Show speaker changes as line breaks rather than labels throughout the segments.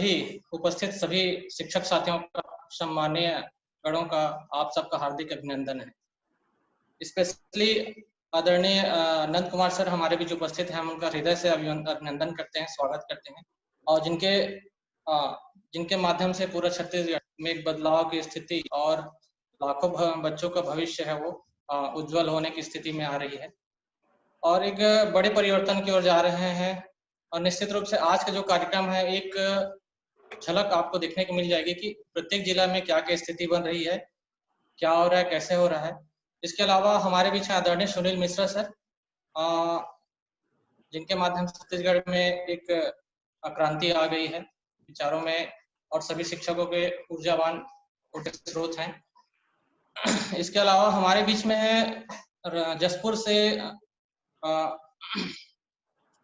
सभी उपस्थित सभी शिक्षक साथियों का, सम्मानीय गणों का, आप सबका हार्दिक अभिनंदन है। स्पेशली आदरणीय नंद कुमार सर हमारे बीच उपस्थित हैं, हम उनका हृदय से अभिनंदन करते हैं, स्वागत करते हैं, और जिनके माध्यम से पूरा छत्तीसगढ़ में एक बदलाव की स्थिति और लाखों बच्चों का भविष्य है वो उज्जवल होने की स्थिति में आ रही है और एक बड़े परिवर्तन की ओर जा रहे हैं। और निश्चित रूप से आज का जो कार्यक्रम है, एक झलक आपको देखने को मिल जाएगी कि प्रत्येक जिला में क्या क्या स्थिति बन रही है, क्या हो रहा है, कैसे हो रहा है। इसके अलावा हमारे बीच आदरणीय सुनील मिश्रा सर, जिनके माध्यम से छत्तीसगढ़ में एक क्रांति आ गई है विचारों में और सभी शिक्षकों के ऊर्जावान स्रोत हैं। इसके अलावा हमारे बीच में है जसपुर से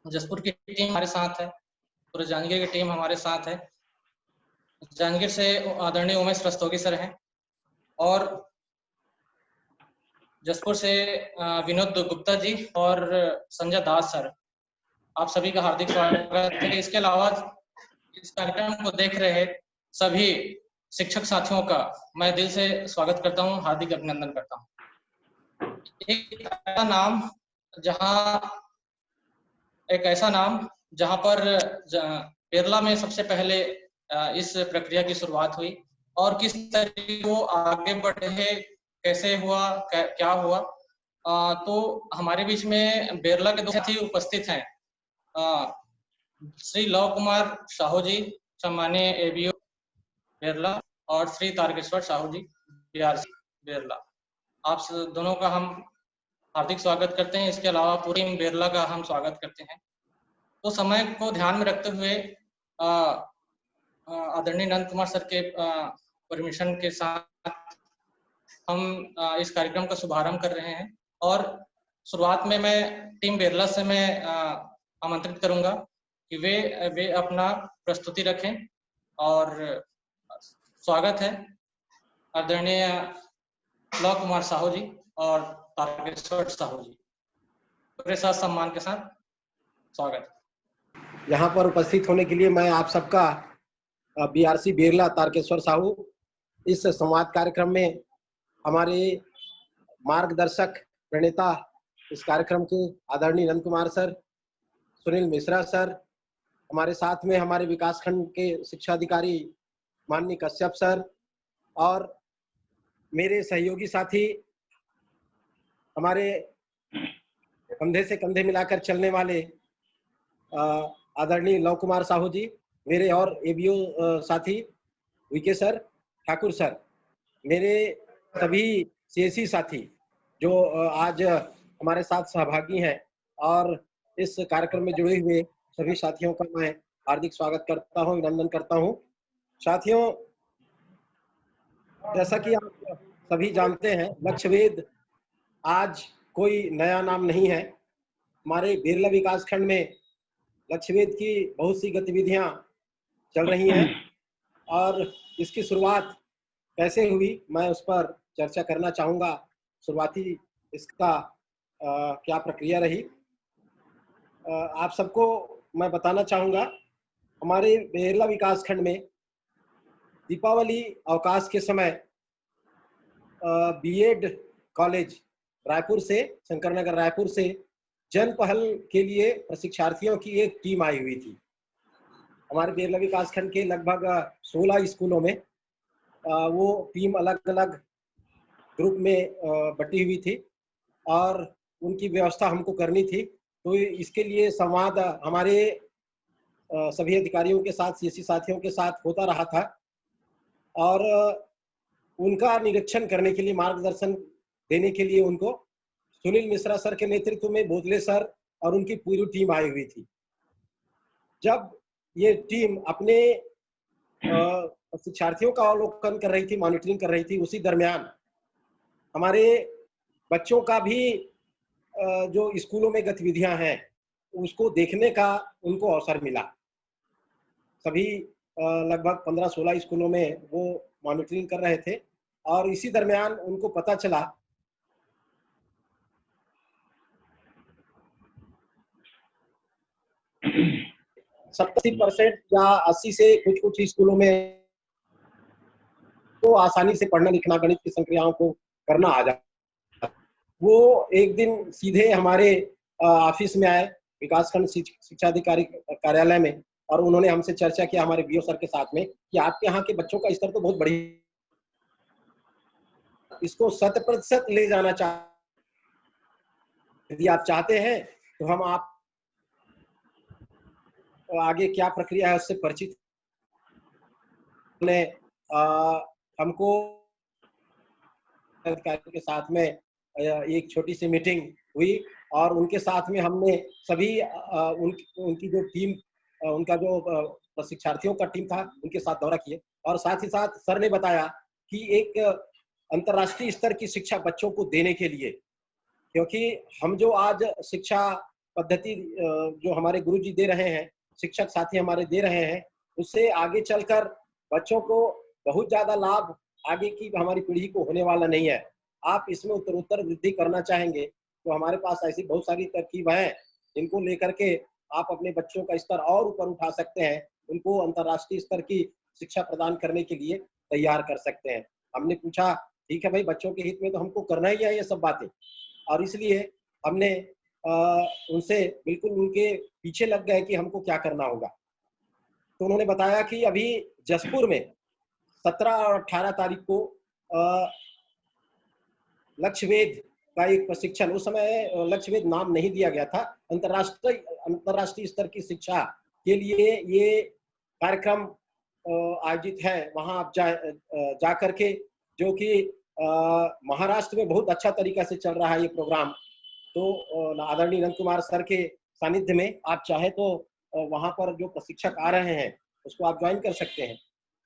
जसपुर की टीम हमारे साथ है, पूरे जांजगीर की टीम हमारे साथ है। जांजगीर से आदरणीय उमेश रस्तोगी सर हैं और जसपुर से विनोद गुप्ता जी और संजय दास सर, आप सभी का हार्दिक स्वागत है। इसके अलावा इस कार्यक्रम को देख रहे सभी शिक्षक साथियों का मैं दिल से स्वागत करता हूं, हार्दिक अभिनंदन करता हूं। एक ऐसा नाम जहां पर केरला में सबसे पहले इस प्रक्रिया की शुरुआत हुई और किस तरीके वो आगे बढ़े, कैसे हुआ, क्या हुआ। तो हमारे बीच में बेरला के दो साथी उपस्थित हैं, श्री लव कुमार साहू जी, सम्मानीय एबीओ बेरला, और श्री तारकेश्वर साहू जी, बीआरसी बेरला। आप दोनों का हम हार्दिक स्वागत करते हैं। इसके अलावा पूरी टीम बेरला का हम स्वागत करते हैं। तो समय को ध्यान में रखते हुए आदरणीय नंद कुमार सर के परमिशन के साथ हम इस कार्यक्रम का शुभारंभ कर रहे हैं और शुरुआत में मैं टीम बेरला से मैं आमंत्रित करूंगा कि वे अपना प्रस्तुति रखें। और स्वागत है आदरणीय लव कुमार साहू जी और तारकेश्वर साहू जी, पूरे साथ सम्मान के साथ स्वागत।
यहाँ पर उपस्थित होने के लिए मैं आप सबका बीआरसी बेरला तारकेश्वर साहू, इस संवाद कार्यक्रम में हमारे मार्गदर्शक प्रणेता इस कार्यक्रम के आदरणीय नंद कुमार सर, सुनील मिश्रा सर, हमारे साथ में हमारे विकासखंड के शिक्षा अधिकारी माननीय कश्यप सर और मेरे सहयोगी साथी, हमारे कंधे से कंधे मिलाकर चलने वाले आदरणीय लव कुमार साहू जी, मेरे और एबीओ साथी वीके सर, ठाकुर सर, मेरे सभी सीएससी साथी जो आज हमारे साथ सहभागी हैं और इस कार्यक्रम में जुड़े हुए सभी साथियों का मैं हार्दिक स्वागत करता हूं, अभिनंदन करता हूं। साथियों, जैसा कि आप सभी जानते हैं, लक्ष्यवेध आज कोई नया नाम नहीं है। हमारे बेरला विकास खंड में लक्ष्यवेध की बहुत सी गतिविधियां चल रही हैं और इसकी शुरुआत कैसे हुई मैं उस पर चर्चा करना चाहूँगा। शुरुआती इसका क्या प्रक्रिया रही, आप सबको मैं बताना चाहूँगा। हमारे बेरला विकास खंड में दीपावली अवकाश के समय बीएड कॉलेज रायपुर से, शंकर नगर रायपुर से जन पहल के लिए प्रशिक्षार्थियों की एक टीम आई हुई थी। हमारे बेरला विकास खंड के लगभग 16 स्कूलों में वो टीम अलग अलग ग्रुप में बटी हुई थी और उनकी व्यवस्था हमको करनी थी। तो इसके लिए संवाद हमारे सभी अधिकारियों के साथ, सीएससी साथियों के साथ होता रहा था और उनका निरीक्षण करने के लिए, मार्गदर्शन देने के लिए उनको सुनील मिश्रा सर के नेतृत्व में भोसले सर और उनकी पूरी टीम आई हुई थी। जब ये टीम अपने शिक्षार्थियों का अवलोकन कर रही थी, मॉनिटरिंग कर रही थी, उसी दरमियान हमारे बच्चों का भी जो स्कूलों में गतिविधियां हैं उसको देखने का उनको अवसर मिला। सभी लगभग 15-16 स्कूलों में वो मॉनिटरिंग कर रहे थे और इसी दरमियान उनको पता चला 70% या 80 से कुछ स्कूलों में तो आसानी से पढ़ना लिखना गणित की संक्रियाओं को करना आ जाता। वो एक दिन सीधे हमारे ऑफिस में आए, विकासखंड शिक्षा अधिकारी कार्यालय में, और उन्होंने हमसे चर्चा किया हमारे बीओ सर के साथ में कि आपके यहाँ के बच्चों का स्तर तो बहुत बढ़िया, इसको 100% ले जाना यदि आप चाहते हैं तो हम आप आगे क्या प्रक्रिया है उससे परिचित। ने हमको अधिकारी के साथ में एक छोटी सी मीटिंग हुई और उनके साथ में हमने सभी उनकी जो टीम, उनका जो प्रशिक्षार्थियों का टीम था, उनके साथ दौरा किए। और साथ ही साथ सर ने बताया कि एक अंतर्राष्ट्रीय स्तर की शिक्षा बच्चों को देने के लिए, क्योंकि हम जो आज शिक्षा पद्धति जो हमारे गुरुजी दे रहे हैं, शिक्षक साथी हमारे दे रहे हैं, उससे आगे चलकर बच्चों को बहुत ज्यादा लाभ आगे की हमारी पीढ़ी को होने वाला नहीं है। आप इसमें उत्तरोत्तर वृद्धि करना चाहेंगे तो हमारे पास ऐसी बहुत सारी तरकीब हैं जिनको लेकर के आप अपने बच्चों का स्तर और ऊपर उठा सकते हैं, उनको अंतर्राष्ट्रीय स्तर की शिक्षा प्रदान करने के लिए तैयार कर सकते हैं। हमने पूछा ठीक है भाई, बच्चों के हित में तो हमको करना ही है ये सब बातें, और इसलिए हमने उनसे बिल्कुल उनके पीछे लग गए कि हमको क्या करना होगा। तो उन्होंने बताया कि अभी जसपुर में 17 और 18 तारीख को लक्ष्यवेध का एक प्रशिक्षण, उस समय लक्ष्यवेध नाम नहीं दिया गया था, अंतर्राष्ट्रीय स्तर की शिक्षा के लिए ये कार्यक्रम आयोजित है। वहां आप जा करके, जो कि महाराष्ट्र में बहुत अच्छा तरीका से चल रहा है ये प्रोग्राम, तो आदरणीय नंद कुमार सर के सानिध्य में आप चाहे तो वहां पर जो प्रशिक्षक आ रहे हैं उसको आप ज्वाइन कर सकते हैं।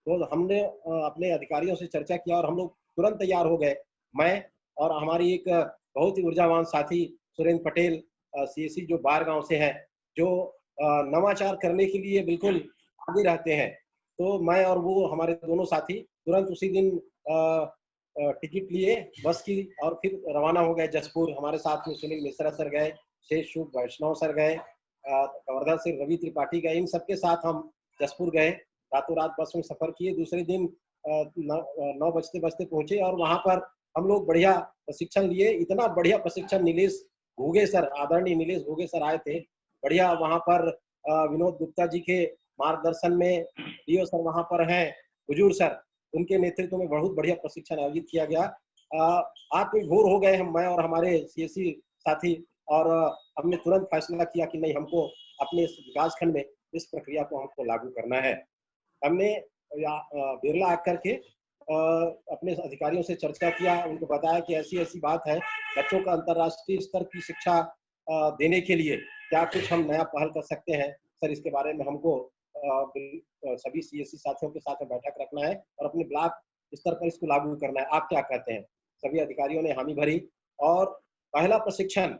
तो हमने अपने अधिकारियों से चर्चा किया और हम लोग तुरंत तैयार हो गए। मैं और हमारी एक बहुत ही ऊर्जावान साथी सुरेंद्र पटेल, सीएससी जो बारगांव से है, जो नवाचार करने के लिए बिल्कुल आगे रहते हैं, तो मैं और वो हमारे दोनों साथी तुरंत उसी दिन टिकट लिए बस की और फिर रवाना हो गए जसपुर। हमारे साथ में सुनील मिश्रा सर गए, शेष शुभ वैष्णव सर गए, कवर्धा से रवि त्रिपाठी गए, इन सबके साथ हम जसपुर गए। रातों रात बस में सफर किए, दूसरे दिन 9 बजते बजते पहुंचे और वहां पर हम लोग बढ़िया प्रशिक्षण लिए। इतना बढ़िया प्रशिक्षण, नीलेश घुगे सर, आदरणीय नीलेश घुगे सर आए थे, बढ़िया। वहां पर विनोद गुप्ता जी के मार्गदर्शन में डीओ सर वहां पर हैं, हुजूर सर, उनके नेतृत्व में बहुत बढ़िया प्रशिक्षण आयोजित किया गया। आत्मविभोर हो गए हम, मैं और हमारे सीएससी साथी, और हमने तुरंत फैसला किया कि नहीं, हमको अपने विकासखंड में इस प्रक्रिया को हमको लागू करना है। हमने बिरला आकर के अपने अधिकारियों से चर्चा किया, उनको बताया कि ऐसी ऐसी बात है, बच्चों का अंतर्राष्ट्रीय स्तर की शिक्षा देने के लिए क्या कुछ हम नया पहल कर सकते हैं सर, इसके बारे में हमको सभी सीएससी साथियों के साथ में बैठक रखना है और अपने ब्लॉक स्तर पर इसको लागू करना है, आप क्या कहते हैं। सभी अधिकारियों ने हामी भरी और पहला प्रशिक्षण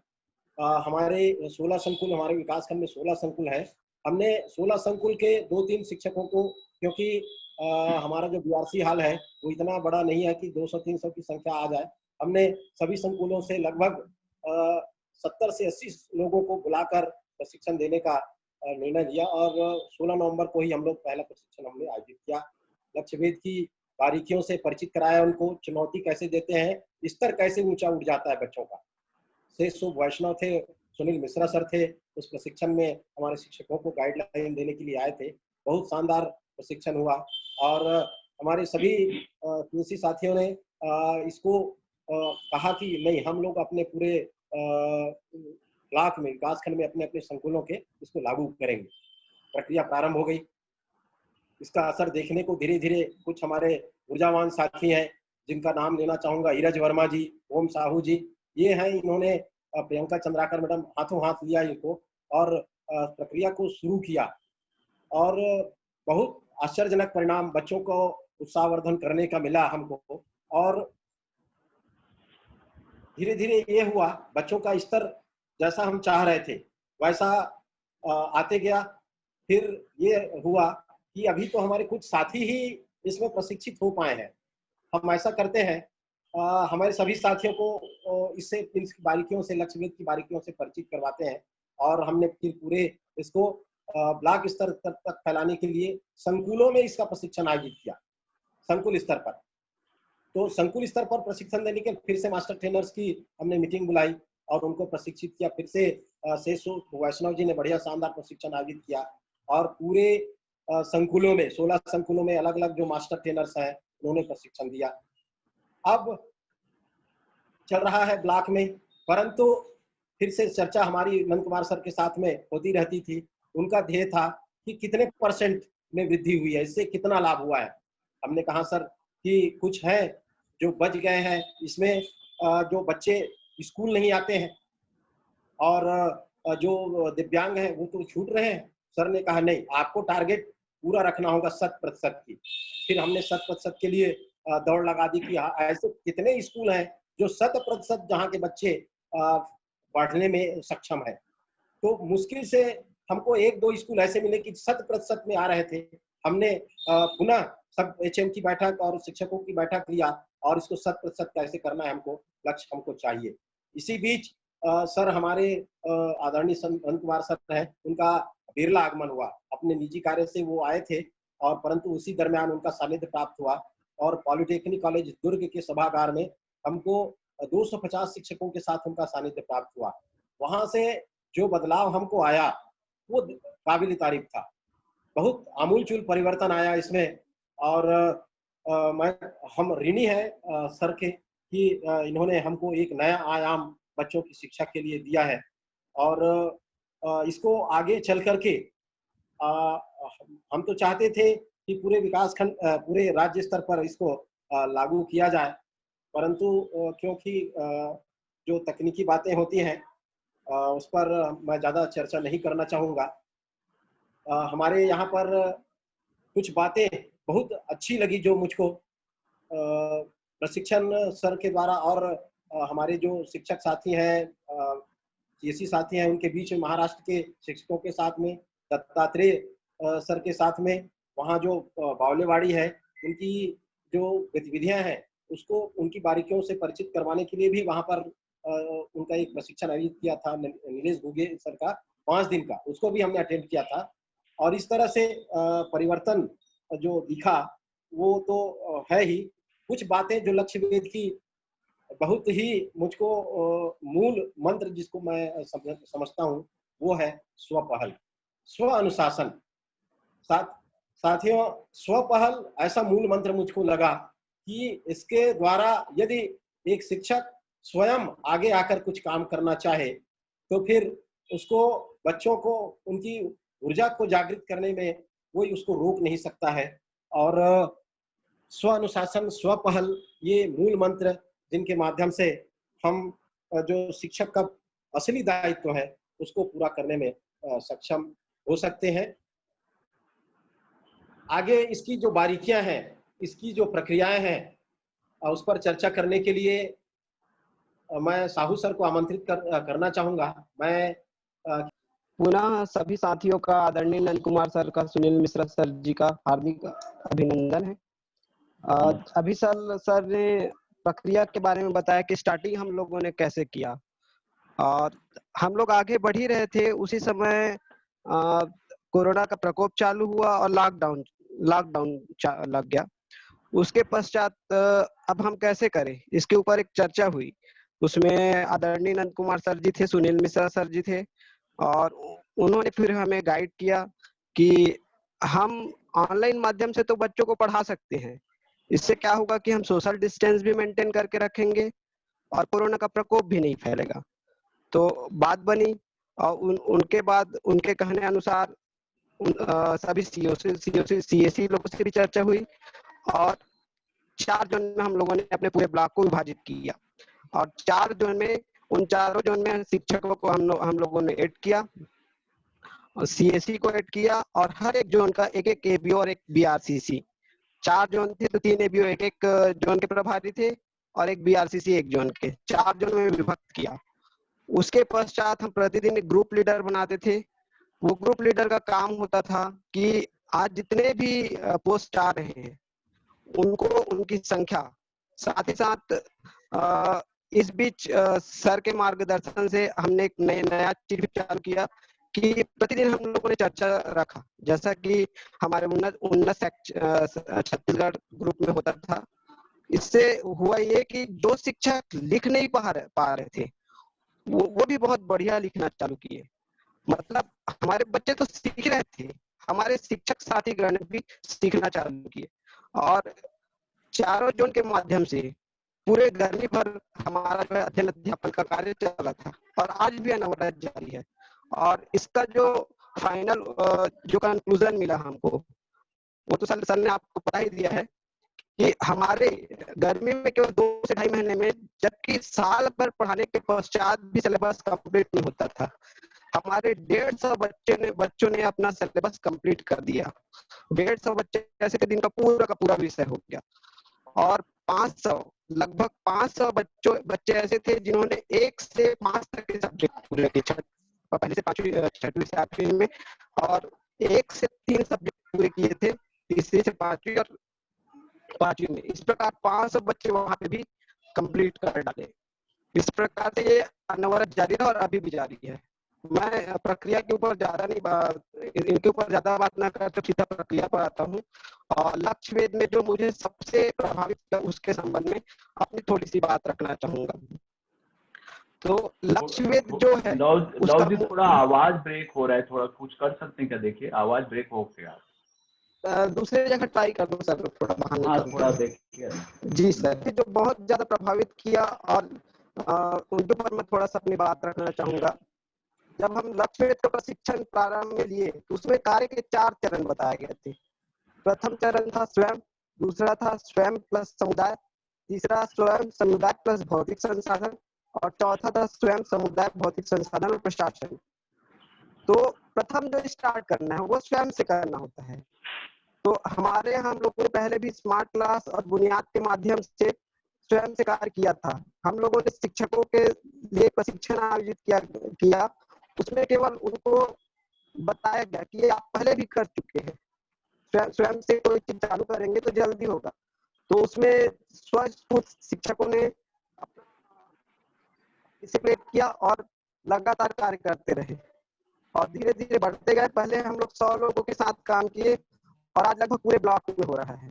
हमारे 16 संकुल, हमारे विकासखंड में 16 संकुल है, हमने 16 संकुल के 2-3 शिक्षकों को, क्योंकि हमारा जो बीआरसी हाल है वो इतना बड़ा नहीं है कि 200-300 की संख्या आ जाए, हमने सभी संकुलों से लगभग 70 से 80 लोगों को बुलाकर प्रशिक्षण देने का निर्णय लिया और 16 नवंबर को ही हम लोग पहला प्रशिक्षण हमने आयोजित किया। लक्ष्यवेध की बारीकियों से परिचित कराया, उनको चुनौती कैसे देते हैं, स्तर कैसे ऊंचा उठ जाता है बच्चों का। शेष शुभ वैष्णव थे, सुनील मिश्रा सर थे, उस प्रशिक्षण में हमारे शिक्षकों को गाइडलाइन देने के लिए आए थे। बहुत शानदार प्रशिक्षण हुआ और हमारे सभी कृषि साथियों ने इसको कहा कि नहीं, हम लोग अपने पूरे ब्लॉक में, विकासखंड में अपने अपने संकुलों के इसको लागू करेंगे। प्रक्रिया प्रारंभ हो गई। इसका असर देखने को धीरे धीरे कुछ हमारे ऊर्जावान साथी हैं, जिनका नाम लेना चाहूंगा, ईरज वर्मा जी, ओम साहू जी, ये हैं, इन्होंने प्रियंका चंद्राकर मैडम हाथों हाथ लिया इनको और प्रक्रिया को शुरू किया और बहुत आश्चर्यजनक परिणाम बच्चों को उत्साहवर्धन करने का मिला हमको। और धीरे धीरे ये हुआ, बच्चों का स्तर जैसा हम चाह रहे थे वैसा आते गया। फिर ये हुआ कि अभी तो हमारे कुछ साथी ही इसमें प्रशिक्षित हो पाए हैं। हम ऐसा करते हैं, हमारे सभी साथियों को इससे बारीकियों से, लक्ष्यवेध की बारीकियों से परिचित करवाते हैं और हमने फिर पूरे इसको ब्लॉक स्तर तक फैलाने के लिए संकुलों में इसका प्रशिक्षण आयोजित किया, संकुल स्तर पर। तो संकुल स्तर पर प्रशिक्षण देने के फिर से मास्टर ट्रेनर्स की हमने मीटिंग बुलाई और उनको प्रशिक्षित किया। फिर से शेषु वैष्णव जी ने बढ़िया शानदार प्रशिक्षण आयोजित किया और पूरे संकुलों में 16 संकुलों में अलग अलग जो मास्टर ट्रेनर्स हैं उन्होंने प्रशिक्षण दिया। अब चल रहा है ब्लॉक में, परंतु फिर से चर्चा हमारी नंद कुमार सर के साथ में होती रहती थी। उनका ध्येय था कि कितने % में वृद्धि हुई है, इससे कितना लाभ हुआ है। हमने कहा सर कि कुछ है जो बच गए हैं, इसमें जो बच्चे स्कूल नहीं आते हैं और जो दिव्यांग हैं वो तो छूट रहे हैं। सर ने कहा नहीं, आपको टारगेट पूरा रखना होगा 100% की। फिर हमने 100% के लिए दौड़ लगा दी कि ऐसे कितने स्कूल हैं जो 100% जहाँ के बच्चे पढ़ने में सक्षम है। तो मुश्किल से हमको 1-2 स्कूल ऐसे मिले कि 100% में आ रहे थे। हमने पुनः सब एचएम की बैठक और शिक्षकों की बैठक लिया और इसको 100% कैसे करना है, हमको लक्ष्य हमको चाहिए। इसी बीच सर हमारे आदरणीय नंद कुमार सर हैं, उनका बिरला आगमन हुआ। अपने निजी कार्य से वो आए थे और परंतु उसी दरमियान उनका सानिध्य प्राप्त हुआ और पॉलिटेक्निक कॉलेज दुर्ग के सभागार में हमको 250 शिक्षकों के साथ उनका सानिध्य प्राप्त हुआ। वहां से जो बदलाव हमको आया वो काबिल तारीफ था। बहुत आमूलचूल परिवर्तन आया इसमें और हम ऋणी हैं सर के कि इन्होंने हमको एक नया आयाम बच्चों की शिक्षा के लिए दिया है और इसको आगे चल करके हम तो चाहते थे कि पूरे विकास खंड पूरे राज्य स्तर पर इसको लागू किया जाए, परंतु क्योंकि जो तकनीकी बातें होती हैं उस पर मैं ज़्यादा चर्चा नहीं करना चाहूँगा। हमारे यहाँ पर कुछ बातें बहुत अच्छी लगी जो मुझको प्रशिक्षण सर के द्वारा और हमारे जो शिक्षक साथी हैं, सीएससी साथी हैं, उनके बीच में महाराष्ट्र के शिक्षकों के साथ में दत्तात्रेय सर के साथ में वहाँ जो बावलेवाड़ी है उनकी जो गतिविधियां हैं उसको उनकी बारीकियों से परिचित करवाने के लिए भी वहाँ पर उनका एक प्रशिक्षण आयोजित किया था नीलेश घुगे सर का 5 दिन का, उसको भी हमने अटेंड किया था। और इस तरह से परिवर्तन जो दिखा वो तो है ही। कुछ बातें जो लक्ष्य वेध की बहुत ही मुझको मूल मंत्र जिसको मैं समझता हूँ वो है स्वपहल, स्व अनुशासन। साथियों, स्वपहल ऐसा मूल मंत्र मुझको लगा कि इसके द्वारा यदि एक शिक्षक स्वयं आगे आकर कुछ काम करना चाहे तो फिर उसको बच्चों को उनकी ऊर्जा को जागृत करने में कोई उसको रोक नहीं सकता है। और स्व अनुशासन, स्वपहल ये मूल मंत्र जिनके माध्यम से हम जो शिक्षक का असली दायित्व है उसको पूरा करने में सक्षम हो सकते हैं। आगे इसकी जो बारीकियां हैं, इसकी जो प्रक्रियाएं हैं उस पर चर्चा करने के लिए मैं साहू सर को आमंत्रित करना चाहूंगा। मैं
पुनः सभी साथियों का आदरणीय नंद कुमार सर का, सुनील मिश्रा सर जी का हार्दिक अभिनंदन है। अभी सर ने प्रक्रिया के बारे में बताया कि स्टार्टिंग हम लोगों ने कैसे किया और हम लोग आगे बढ़ ही रहे थे। उसी समय कोरोना का प्रकोप चालू हुआ और लॉकडाउन लग गया। उसके पश्चात अब हम कैसे करें, इसके ऊपर एक चर्चा हुई। उसमें आदरणीय नंद कुमार सर जी थे, सुनील मिश्रा सर जी थे और उन्होंने फिर हमें गाइड किया कि हम ऑनलाइन माध्यम से तो बच्चों को पढ़ा सकते हैं, इससे क्या होगा कि हम सोशल डिस्टेंस भी मेंटेन करके रखेंगे और कोरोना का प्रकोप भी नहीं फैलेगा। तो बात बनी और उनके बाद उनके कहने अनुसार सभी सीएससी लोगों से भी चर्चा हुई और 4 जोन में हम लोगों ने अपने पूरे ब्लॉक को विभाजित किया और 4 जोन में, उन चारों जोन में शिक्षकों को हम लोगों ने ऐड किया और सीएससी को ऐड किया और हर एक जोन का एक एबीओ और एक बीआरसीसी। 4 जोन थे तो 3 एबीओ एक जोन के प्रभारी थे और एक बीआरसीसी एक जोन के, 4 जोन में विभक्त किया। उसके पश्चात हम प्रतिदिन एक ग्रुप लीडर बनाते थे। वो ग्रुप लीडर का काम होता था कि आज जितने भी पोस्ट आ रहे हैं उनको उनकी संख्या, साथ ही साथ इस बीच सर के मार्गदर्शन से हमने एक नया चीज भी चालू किया कि प्रतिदिन हम लोगों ने चर्चा रखा, जैसा कि हमारे उन्नत उन्नत छत्तीसगढ़ ग्रुप में होता था। इससे हुआ ये कि जो शिक्षक लिख नहीं पा रहे थे, वो भी बहुत बढ़िया लिखना चालू किए। मतलब हमारे बच्चे तो सीख रहे थे, हमारे शिक्षक साथीगण भी सीखना चालू किए, और चारों जोन के माध्यम से पूरे गर्मी भर हमारा जो है अध्ययन अध्यापन का कार्य चला था, और आज भी अनवरत जारी है। और इसका जो फाइनल जो कंक्लूजन मिला हमको, वो तो सर ने आपको पता ही दिया है कि हमारे गर्मी में केवल 2 से 2.5 महीने में, जबकि साल भर पढ़ाने के पश्चात भी सिलेबस कंप्लीट नहीं होता था, हमारे 150 बच्चों ने अपना सिलेबस कंप्लीट कर दिया। 150 बच्चे ऐसे थे जिनका पूरा का पूरा विषय हो गया, और 500 लगभग 500 बच्चे ऐसे थे जिन्होंने 1 से 5 तक के सब्जेक्ट पूरे किए, पहले से 5वीं 6वीं से 8वीं में, और 1 से 3 सब्जेक्ट पूरे किए थे तीसरी से 5वीं और 5वीं में। इस प्रकार 500 बच्चे वहां पे भी कंप्लीट कर डाले। इस प्रकार से ये अनवरत जारी है और अभी भी जारी है। मैं प्रक्रिया के ऊपर ज्यादा नहीं इनके ऊपर ज्यादा बात ना करते, सीधा प्रक्रिया पर आता हूँ। और लक्ष्य वेद में जो मुझे सबसे प्रभावित किया, उसके संबंध में अपनी थोड़ी सी बात रखना चाहूंगा। तो लक्ष्य वेद जो है,
लव जी थोड़ा आवाज ब्रेक हो रहा है, थोड़ा कुछ कर सकते हैं क्या? देखिए आवाज ब्रेक हो गया।
दूसरे जगह ट्राई कर दो सर, थोड़ा बाहर निकल।
थोड़ा देखिए
जी सर, जो बहुत ज्यादा प्रभावित किया, और उनके ऊपर मैं थोड़ा सा अपनी बात रखना चाहूंगा। जब हम लक्ष्य वेद का प्रशिक्षण प्रारंभ में लिए, तो उसमें कार्य के 4 चरण बताए गए थे। प्रथम चरण था स्वयं, दूसरा था स्वयं प्लस समुदाय, तीसरा स्वयं समुदाय प्लस भौतिक संसाधन, और चौथा था स्वयं समुदाय भौतिक संसाधन और प्रशासन। तो प्रथम जो स्टार्ट करना है वो स्वयं से करना होता है। तो हमारे हम लोगों ने पहले भी स्मार्ट क्लास और बुनियाद के माध्यम से स्वयं से कार्य किया था। हम लोगों ने शिक्षकों के लिए प्रशिक्षण आयोजित किया। उसमें केवल उनको बताया गया कि आप पहले भी कर चुके हैं, स्वयं से कोई चीज चालू करेंगे तो जल्दी होगा। तो उसमें स्वस्फूर्त शिक्षकों ने डिसिप्लिन किया और लगातार कार्य करते रहे, और धीरे धीरे बढ़ते गए। पहले हम लोग 100 लोगों के साथ काम किए, और आज लगभग पूरे ब्लॉक में हो रहा है।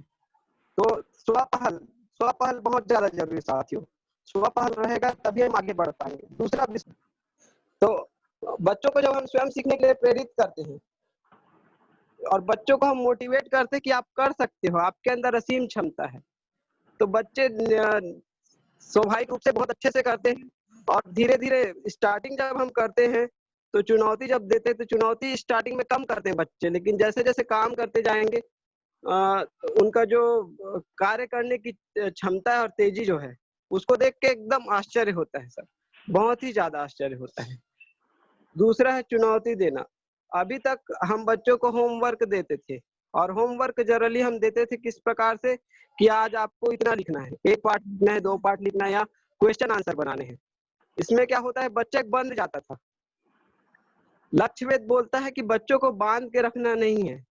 तो स्वपहल बहुत ज्यादा जरूरी है साथियों। स्वपहल रहेगा तभी हम आगे बढ़ पाएंगे। दूसरा, तो बच्चों को जब हम स्वयं सीखने के लिए प्रेरित करते हैं, और बच्चों को हम मोटिवेट करते हैं कि आप कर सकते हो, आपके अंदर असीम क्षमता है, तो बच्चे स्वाभाविक रूप से बहुत अच्छे से करते हैं। और धीरे धीरे स्टार्टिंग जब हम करते हैं, तो चुनौती जब देते हैं, तो चुनौती स्टार्टिंग में कम करते हैं बच्चे, लेकिन जैसे जैसे काम करते जाएंगे, उनका जो कार्य करने की क्षमता है और तेजी जो है, उसको देख के एकदम आश्चर्य होता है सर, बहुत ही ज्यादा आश्चर्य होता है। दूसरा है चुनौती देना। अभी तक हम बच्चों को होमवर्क देते थे, और होमवर्क जनरली हम देते थे किस प्रकार से कि आज आपको इतना लिखना है, 1 पार्ट लिखना है, 2 पार्ट लिखना है, या क्वेश्चन आंसर बनाने हैं। इसमें क्या होता है, बच्चा बंद जाता था। लक्ष्य वेद बोलता है कि बच्चों को बांध के रखना नहीं है,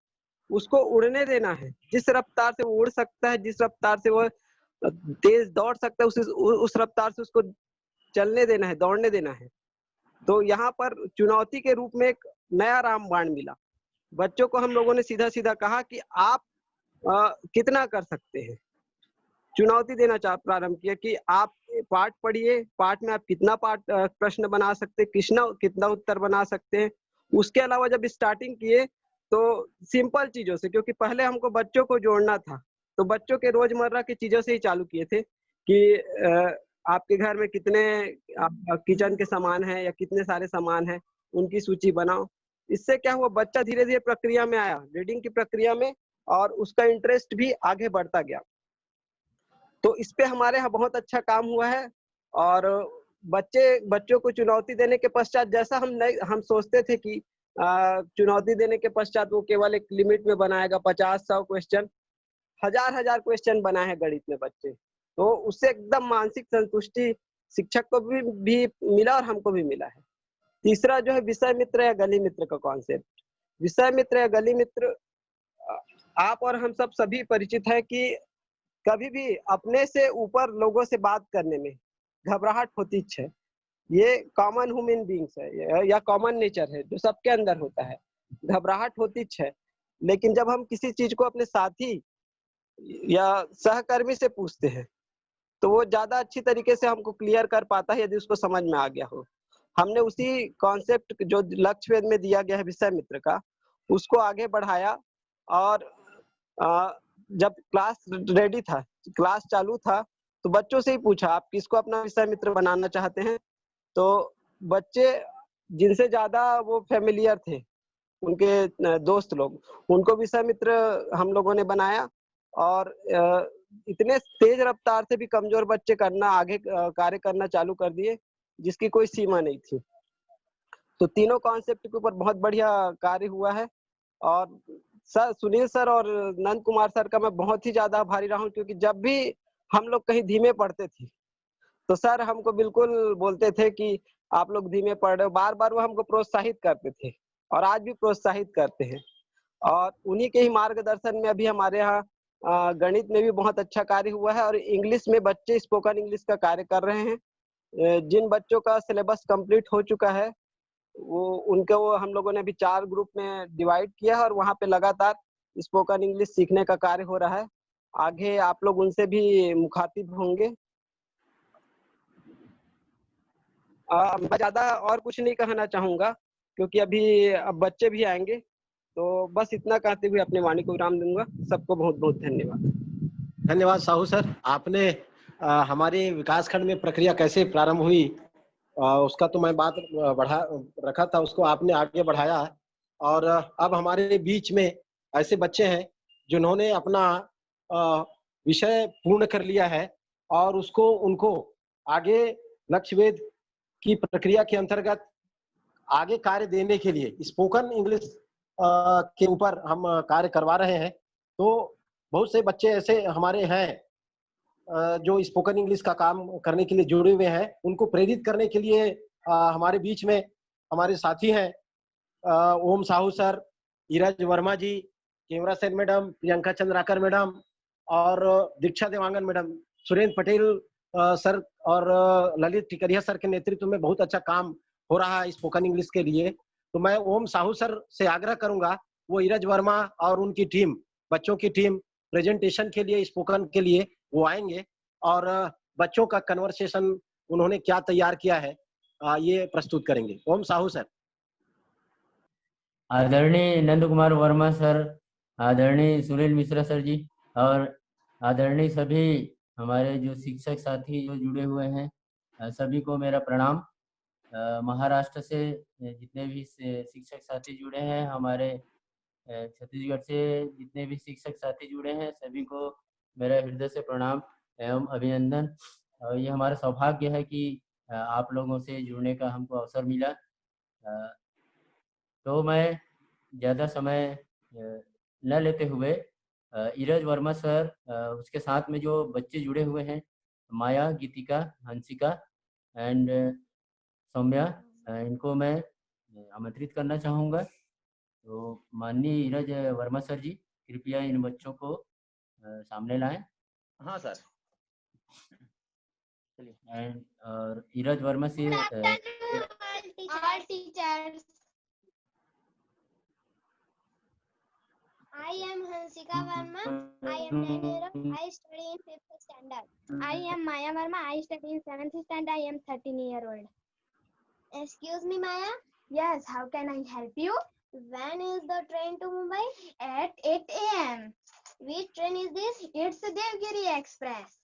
उसको उड़ने देना है। जिस रफ्तार से वो उड़ सकता है, जिस रफ्तार से वो तेज दौड़ सकता है, उस रफ्तार से उसको चलने देना है, दौड़ने देना है। तो यहाँ पर चुनौती के रूप में एक नया रामबाण मिला। बच्चों को हम लोगों ने सीधा सीधा कहा कि आप कितना कर सकते हैं। चुनौती देना प्रारंभ किया कि आप पाठ पढ़िए, पाठ में आप कितना प्रश्न बना सकते हैं, कितना उत्तर बना सकते हैं। उसके अलावा जब स्टार्टिंग किए, तो सिंपल चीजों से, क्योंकि पहले हमको बच्चों को जोड़ना था, तो बच्चों के रोजमर्रा की चीजों से ही चालू किए थे कि आपके घर में कितने किचन के सामान है या कितने सारे सामान है, उनकी सूची बनाओ। इससे क्या हुआ, बच्चा धीरे धीरे प्रक्रिया में आया, रीडिंग की प्रक्रिया में, और उसका इंटरेस्ट भी आगे बढ़ता गया। तो इस पे हमारे यहाँ बहुत अच्छा काम हुआ है। और बच्चों को चुनौती देने के पश्चात, जैसा हम सोचते थे कि चुनौती देने के पश्चात वो केवल एक लिमिट में बनाएगा, 50-100 क्वेश्चन, हजार क्वेश्चन बनाए हैं गणित में बच्चे। तो उससे एकदम मानसिक संतुष्टि शिक्षक को भी मिला और हमको भी मिला है। तीसरा जो है विषय मित्र या गली मित्र का कॉन्सेप्ट। विषय मित्र या गली मित्र, आप और हम सब सभी परिचित है कि कभी भी अपने से ऊपर लोगों से बात करने में घबराहट होती है, ये कॉमन ह्यूमन बींग्स है या कॉमन नेचर है जो सबके अंदर होता है। घबराहट होती है, लेकिन जब हम किसी चीज को अपने साथी या सहकर्मी से पूछते हैं तो वो ज्यादा अच्छी तरीके से हमको क्लियर कर पाता है, यदि उसको समझ में आ गया हो। हमने उसी कॉन्सेप्ट जो लक्ष्य वेध में दिया गया है विषय मित्र का, उसको आगे बढ़ाया। और जब क्लास रेडी था, क्लास चालू था, तो बच्चों से ही पूछा आप किसको अपना विषय मित्र बनाना चाहते हैं। तो बच्चे जिनसे ज्यादा वो फेमिलियर थे, उनके दोस्त लोग, उनको विषय मित्र हम लोगों ने बनाया। और इतने तेज रफ्तार से भी कमजोर बच्चे करना आगे कार्य करना चालू कर दिए जिसकी कोई सीमा नहीं थी। तो तीनों कॉन्सेप्ट के ऊपर बहुत बढ़िया कार्य हुआ है। और सर सुनील सर और नंद कुमार सर का मैं बहुत ही ज्यादा आभारी रहा हूँ, क्योंकि जब भी हम लोग कहीं धीमे पढ़ते थे तो सर हमको बिल्कुल बोलते थे कि आप लोग धीमे पढ़ रहे हो। बार बार वो हमको प्रोत्साहित करते थे और आज भी प्रोत्साहित करते हैं। और उन्हीं के ही मार्गदर्शन में अभी हमारे यहाँ गणित में भी बहुत अच्छा कार्य हुआ है और इंग्लिश में बच्चे स्पोकन इंग्लिश का कार्य कर रहे हैं। जिन बच्चों का सिलेबस कंप्लीट हो चुका है वो हम लोगों ने अभी 4 ग्रुप में डिवाइड किया है और वहाँ पे लगातार स्पोकन इंग्लिश सीखने का कार्य हो रहा है। आगे आप लोग उनसे भी मुखातिब होंगे। मैं ज्यादा और कुछ नहीं कहना चाहूंगा क्योंकि अभी अब बच्चे भी आएंगे। तो बस इतना कहते हुए अपने वाणी को विराम दूंगा। सबको बहुत बहुत धन्यवाद।
धन्यवाद साहू सर। आपने हमारे विकास खंड में प्रक्रिया कैसे प्रारंभ हुई उसका तो मैं बात बढ़ा रखा था, उसको आपने आगे बढ़ाया। और अब हमारे बीच में ऐसे बच्चे हैं जिन्होंने अपना विषय पूर्ण कर लिया है और उसको उनको आगे लक्ष्य वेध की प्रक्रिया के अंतर्गत आगे कार्य देने के लिए स्पोकन इंग्लिश के ऊपर हम कार्य करवा रहे हैं। तो बहुत से बच्चे ऐसे हमारे हैं जो स्पोकन इंग्लिश का काम करने के लिए जुड़े हुए हैं। उनको प्रेरित करने के लिए हमारे बीच में हमारे साथी हैं ओम साहू सर, ईरज वर्मा जी, केवरा सेन मैडम, प्रियंका चंद्राकर मैडम और दीक्षा देवांगन मैडम, सुरेंद्र पटेल सर और ललित टिकरिया सर के नेतृत्व में बहुत अच्छा काम हो रहा है स्पोकन इंग्लिश के लिए। तो मैं ओम साहू सर से आग्रह करूंगा वो ईरज वर्मा और उनकी टीम, बच्चों की टीम प्रेजेंटेशन के लिए स्पोकन के लिए वो आएंगे और बच्चों का कन्वर्सेशन उन्होंने क्या तैयार किया है ये प्रस्तुत करेंगे। ओम साहू सर।
आदरणीय नंद कुमार वर्मा सर, आदरणीय सुनील मिश्रा सर जी और आदरणीय सभी हमारे जो शिक्षक साथी जो जुड़े हुए हैं, सभी को मेरा प्रणाम। महाराष्ट्र से जितने भी शिक्षक साथी जुड़े हैं, हमारे छत्तीसगढ़ से जितने भी शिक्षक साथी जुड़े हैं, सभी को मेरा हृदय से प्रणाम एवं अभिनंदन। ये हमारा सौभाग्य है कि आप लोगों से जुड़ने का हमको अवसर मिला। तो मैं ज़्यादा समय न लेते हुए ईरज वर्मा सर, उसके साथ में जो बच्चे जुड़े हुए हैं, माया, गीतिका, हंसिका एंड सौम्या, इनको मैं आमंत्रित करना चाहूँगा। तो माननीय ईरज वर्मा सर जी, कृपया इन बच्चों को सामने लाएं।
हाँ सर।
एंड और ईरज वर्मा से
all teachers. I am Hansika Verma. I am 10 years old. I study in 5th standard. I am Maya Verma. I study in 7th standard. I am 13 years old. Excuse me, Maya. Yes, how can I help you? When is the train to Mumbai? At 8 a.m. Which train is this? It's the Devgiri Express.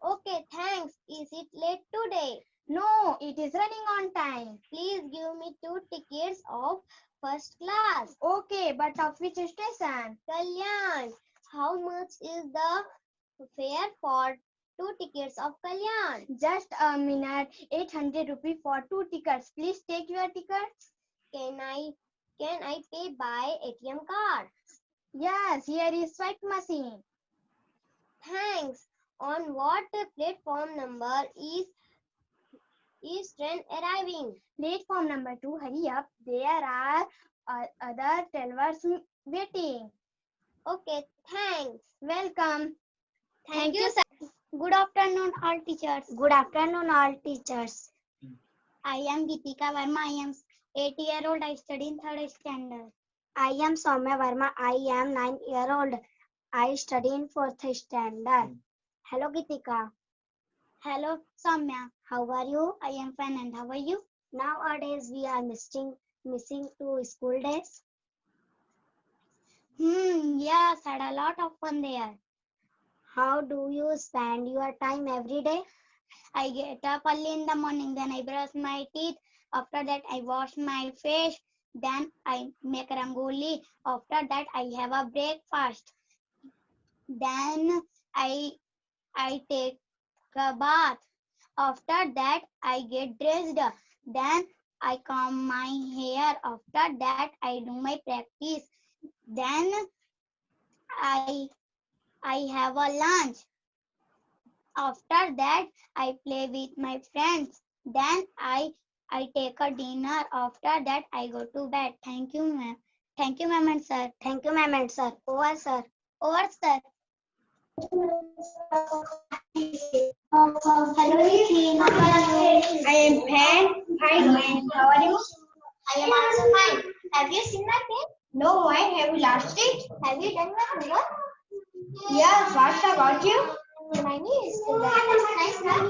Okay, thanks. Is it late today? No, it is running on time. Please give me 2 tickets of first class. Okay, but of which station? Kalyan. How much is the fare for 2 tickets of Kalyan? Just a minute. 800 rupees for 2 tickets. Please take your tickets. Can I pay by ATM card? Yes, here is swipe machine. Thanks. On what platform number is train arriving? Platform number 2. Hurry up. There are other travelers waiting. Okay, thanks. Welcome. Thank you, sir. Good afternoon, all teachers. Good afternoon, all teachers. I am Geetika Verma. I am 8-year-old. I study in 3rd standard. I am Soumya Verma. I am 9-year-old. I study in 4th standard. Hello, Geetika. Hello, Soumya. How are you? I am fine. And how are you? Nowadays, we are missing to school days. Yes, had a lot of fun there. How do you spend your time every day? I get up early in the morning, then I brush my teeth. After that, I wash my face. Then I make rangoli. After that, I have a breakfast. Then I take a bath. After that, I get dressed. Then I comb my hair. After that, I do my practice. Then I have a lunch. After that, I play with my friends. Then I take a dinner. After that, I go to bed. Thank you, ma'am. Thank you, ma'am and sir. Thank you, ma'am and sir. Over, sir. Over, sir. Hello, Nitin. How are you? I am fine. Fine. How are you? I am also fine. Have you seen my pen? No, why? Have you lost it? Have you done my homework? Yes. What about you? My name is nice, ma'am.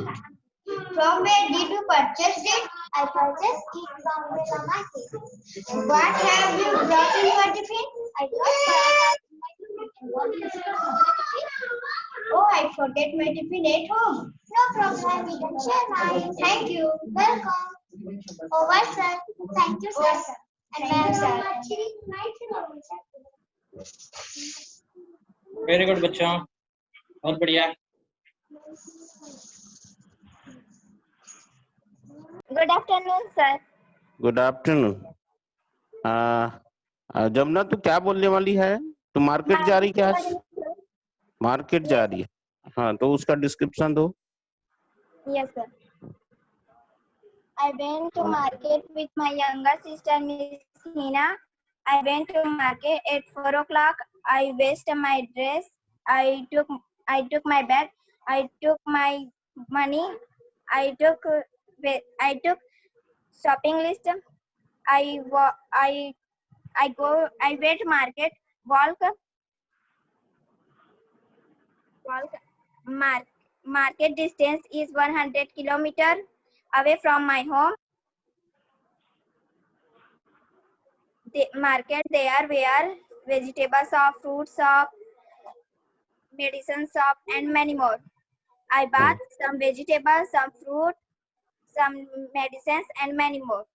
From where did you purchase it? I purchased it from the market. What have you brought in your tiffin? I brought Oh, I forget my tiffin at home. No problem, we can share mine. Thank you. Welcome. Over, sir. Thank you, sir. And ma'am, sir.
Very good बच्चों, बहुत बढ़िया.
Good afternoon, sir.
Good afternoon. Jamuna, तू क्या बोलने वाली है? तू market जा रही क्या? मार्केट जा रही है. हाँ, तो उसका डिस्क्रिप्शन दो.
Yes, sir. I went to market with my younger sister, Miss Hina. I went to market at 4 o'clock. I wasted my dress. I took my bag. I took my money. I took shopping list. I went to market. Market distance is 100 kilometers away from my home. The market there were vegetable shop, fruit shop, medicine shop, and many more. I bought some vegetables, some fruit, some medicines, and many more.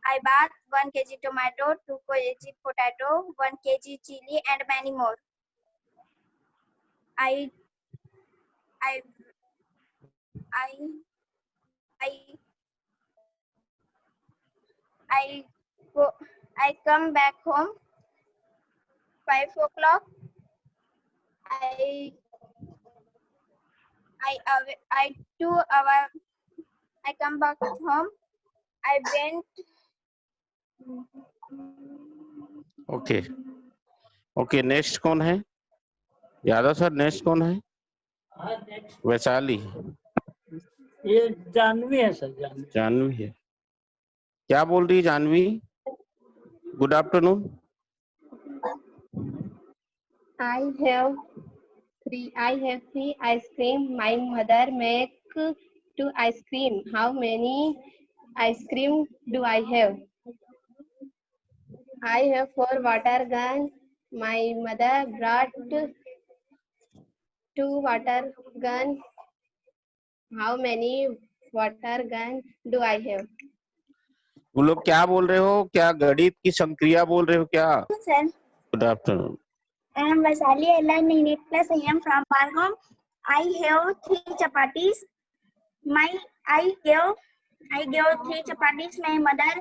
I bought 1 kg tomato, 2 kg potato, 1 kg chili, and many more. I come back home 5 o'clock. I come back home. I went.
Okay. Next कौन है? Yadav sir, next कौन है? वैशाली.
ये जानवी है sir.
Janvi है. क्या बोल रही है Janvi? Good afternoon.
I have three ice cream. My mother make 2 ice cream. How many ice cream do I have? I have 4 water gun. My mother brought 2 water gun. How many water gun do I have?
वो लोग क्या बोल रहे हो? क्या गणित की संक्रिया बोल रहे हो क्या?
Sir.
Good afternoon.
I am Vaishali Ella Ninit plus I am from Bargom. I have 3 chapatis. I gave 3 chapatis. My mother,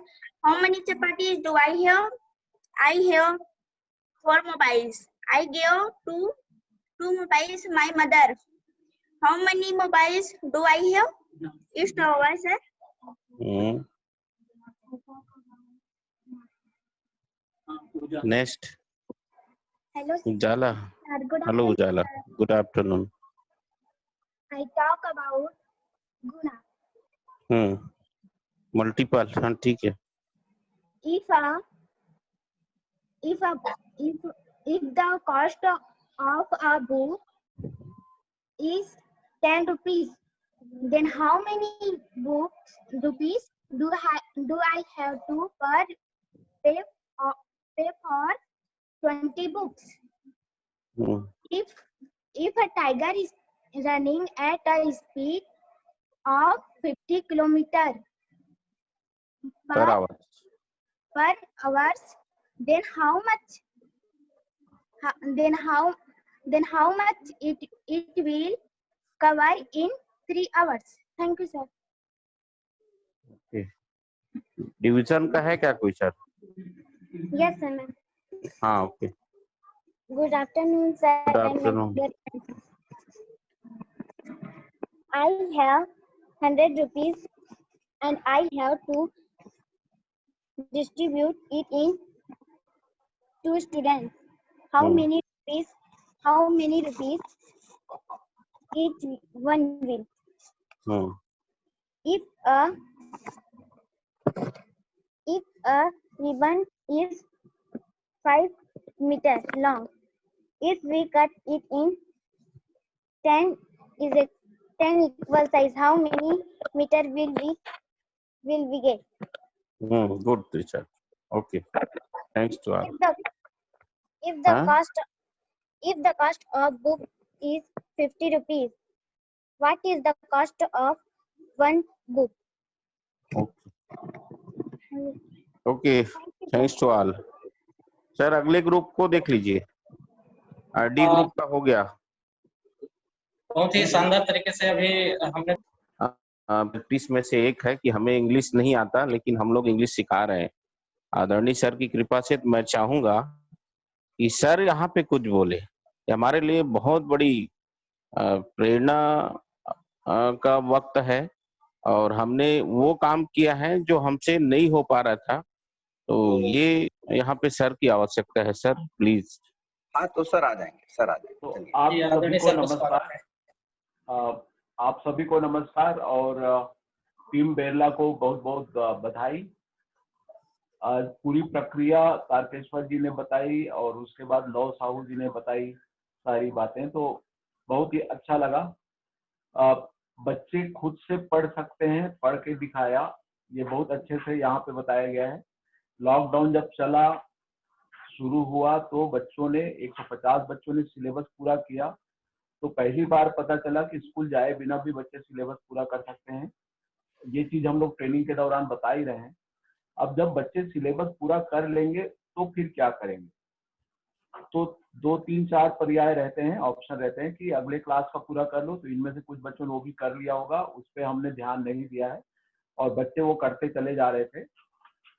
how many chapatis do I have? I have 4 mobiles. I gave 2 mobiles. My mother, how many mobiles do I have? It's over, sir.
Next.
Hello,
Ujala.
Good
Hello, Ujala. Good afternoon.
I talk about guna.
Multiple, हाँ ठीक है।
if the cost of a book is 10 rupees, then how many rupees do I have to pay for 20 books?
Hmm,
If a tiger is running at a speed of 50 kilometer
per hour,
then how much it will cover in 3 hours? Thank you, sir.
Division का है क्या question?
Yes, sir, ma'am.
हाँ okay.
Good afternoon, sir.
Good
and my
afternoon.
dear friends. I have 100 rupees and I have to distribute it in 2 students. How many rupees each one will? If a ribbon is 5 meters long, if we cut it in 10 equal size, how many meter will we get?
Good teacher. Okay. Thanks to all.
If the cost of book is 50 rupees, what is the cost of one book?
Okay, thanks to all. Sir अगले group को देख लीजिए, D group का हो गया।
बहुत ही शानदार तरीके से अभी हमने
प्रैक्टिस में से एक है कि हमें इंग्लिश नहीं आता लेकिन हम लोग इंग्लिश सिखा रहे हैं। आदरणीय सर की कृपा से मैं चाहूंगा कि सर यहाँ पे कुछ बोले। ये हमारे लिए बहुत बड़ी प्रेरणा का वक्त है और हमने वो काम किया है जो हमसे नहीं हो पा रहा था, तो ये यहाँ पे सर की आवश्यकता है। Sir please.
हाँ तो सर आ जाएंगे, सर आ जाएंगे।
तो आप सभी को नमस्कार। आप सभी को नमस्कार और टीम बेरला को बहुत बहुत बधाई। आज पूरी प्रक्रिया तारकेश्वर जी ने बताई और उसके बाद लव साहू जी ने बताई सारी बातें, तो बहुत ही अच्छा लगा। बच्चे खुद से पढ़ सकते हैं, पढ़ के दिखाया, ये बहुत अच्छे से यहाँ पे बताया गया है। लॉकडाउन जब चला शुरू हुआ तो बच्चों ने 150 बच्चों ने सिलेबस पूरा किया, तो पहली बार पता चला कि स्कूल जाए बिना भी बच्चे सिलेबस पूरा कर सकते हैं। ये चीज हम लोग ट्रेनिंग के दौरान बता ही रहे हैं। अब जब बच्चे सिलेबस पूरा कर लेंगे तो फिर क्या करेंगे, तो 2, 3, 4 पर्याय रहते हैं, ऑप्शन रहते हैं कि अगले क्लास का पूरा कर लो। तो इनमें से कुछ बच्चों ने वो भी कर लिया होगा, उस पर हमने ध्यान नहीं दिया है और बच्चे वो करते चले जा रहे थे।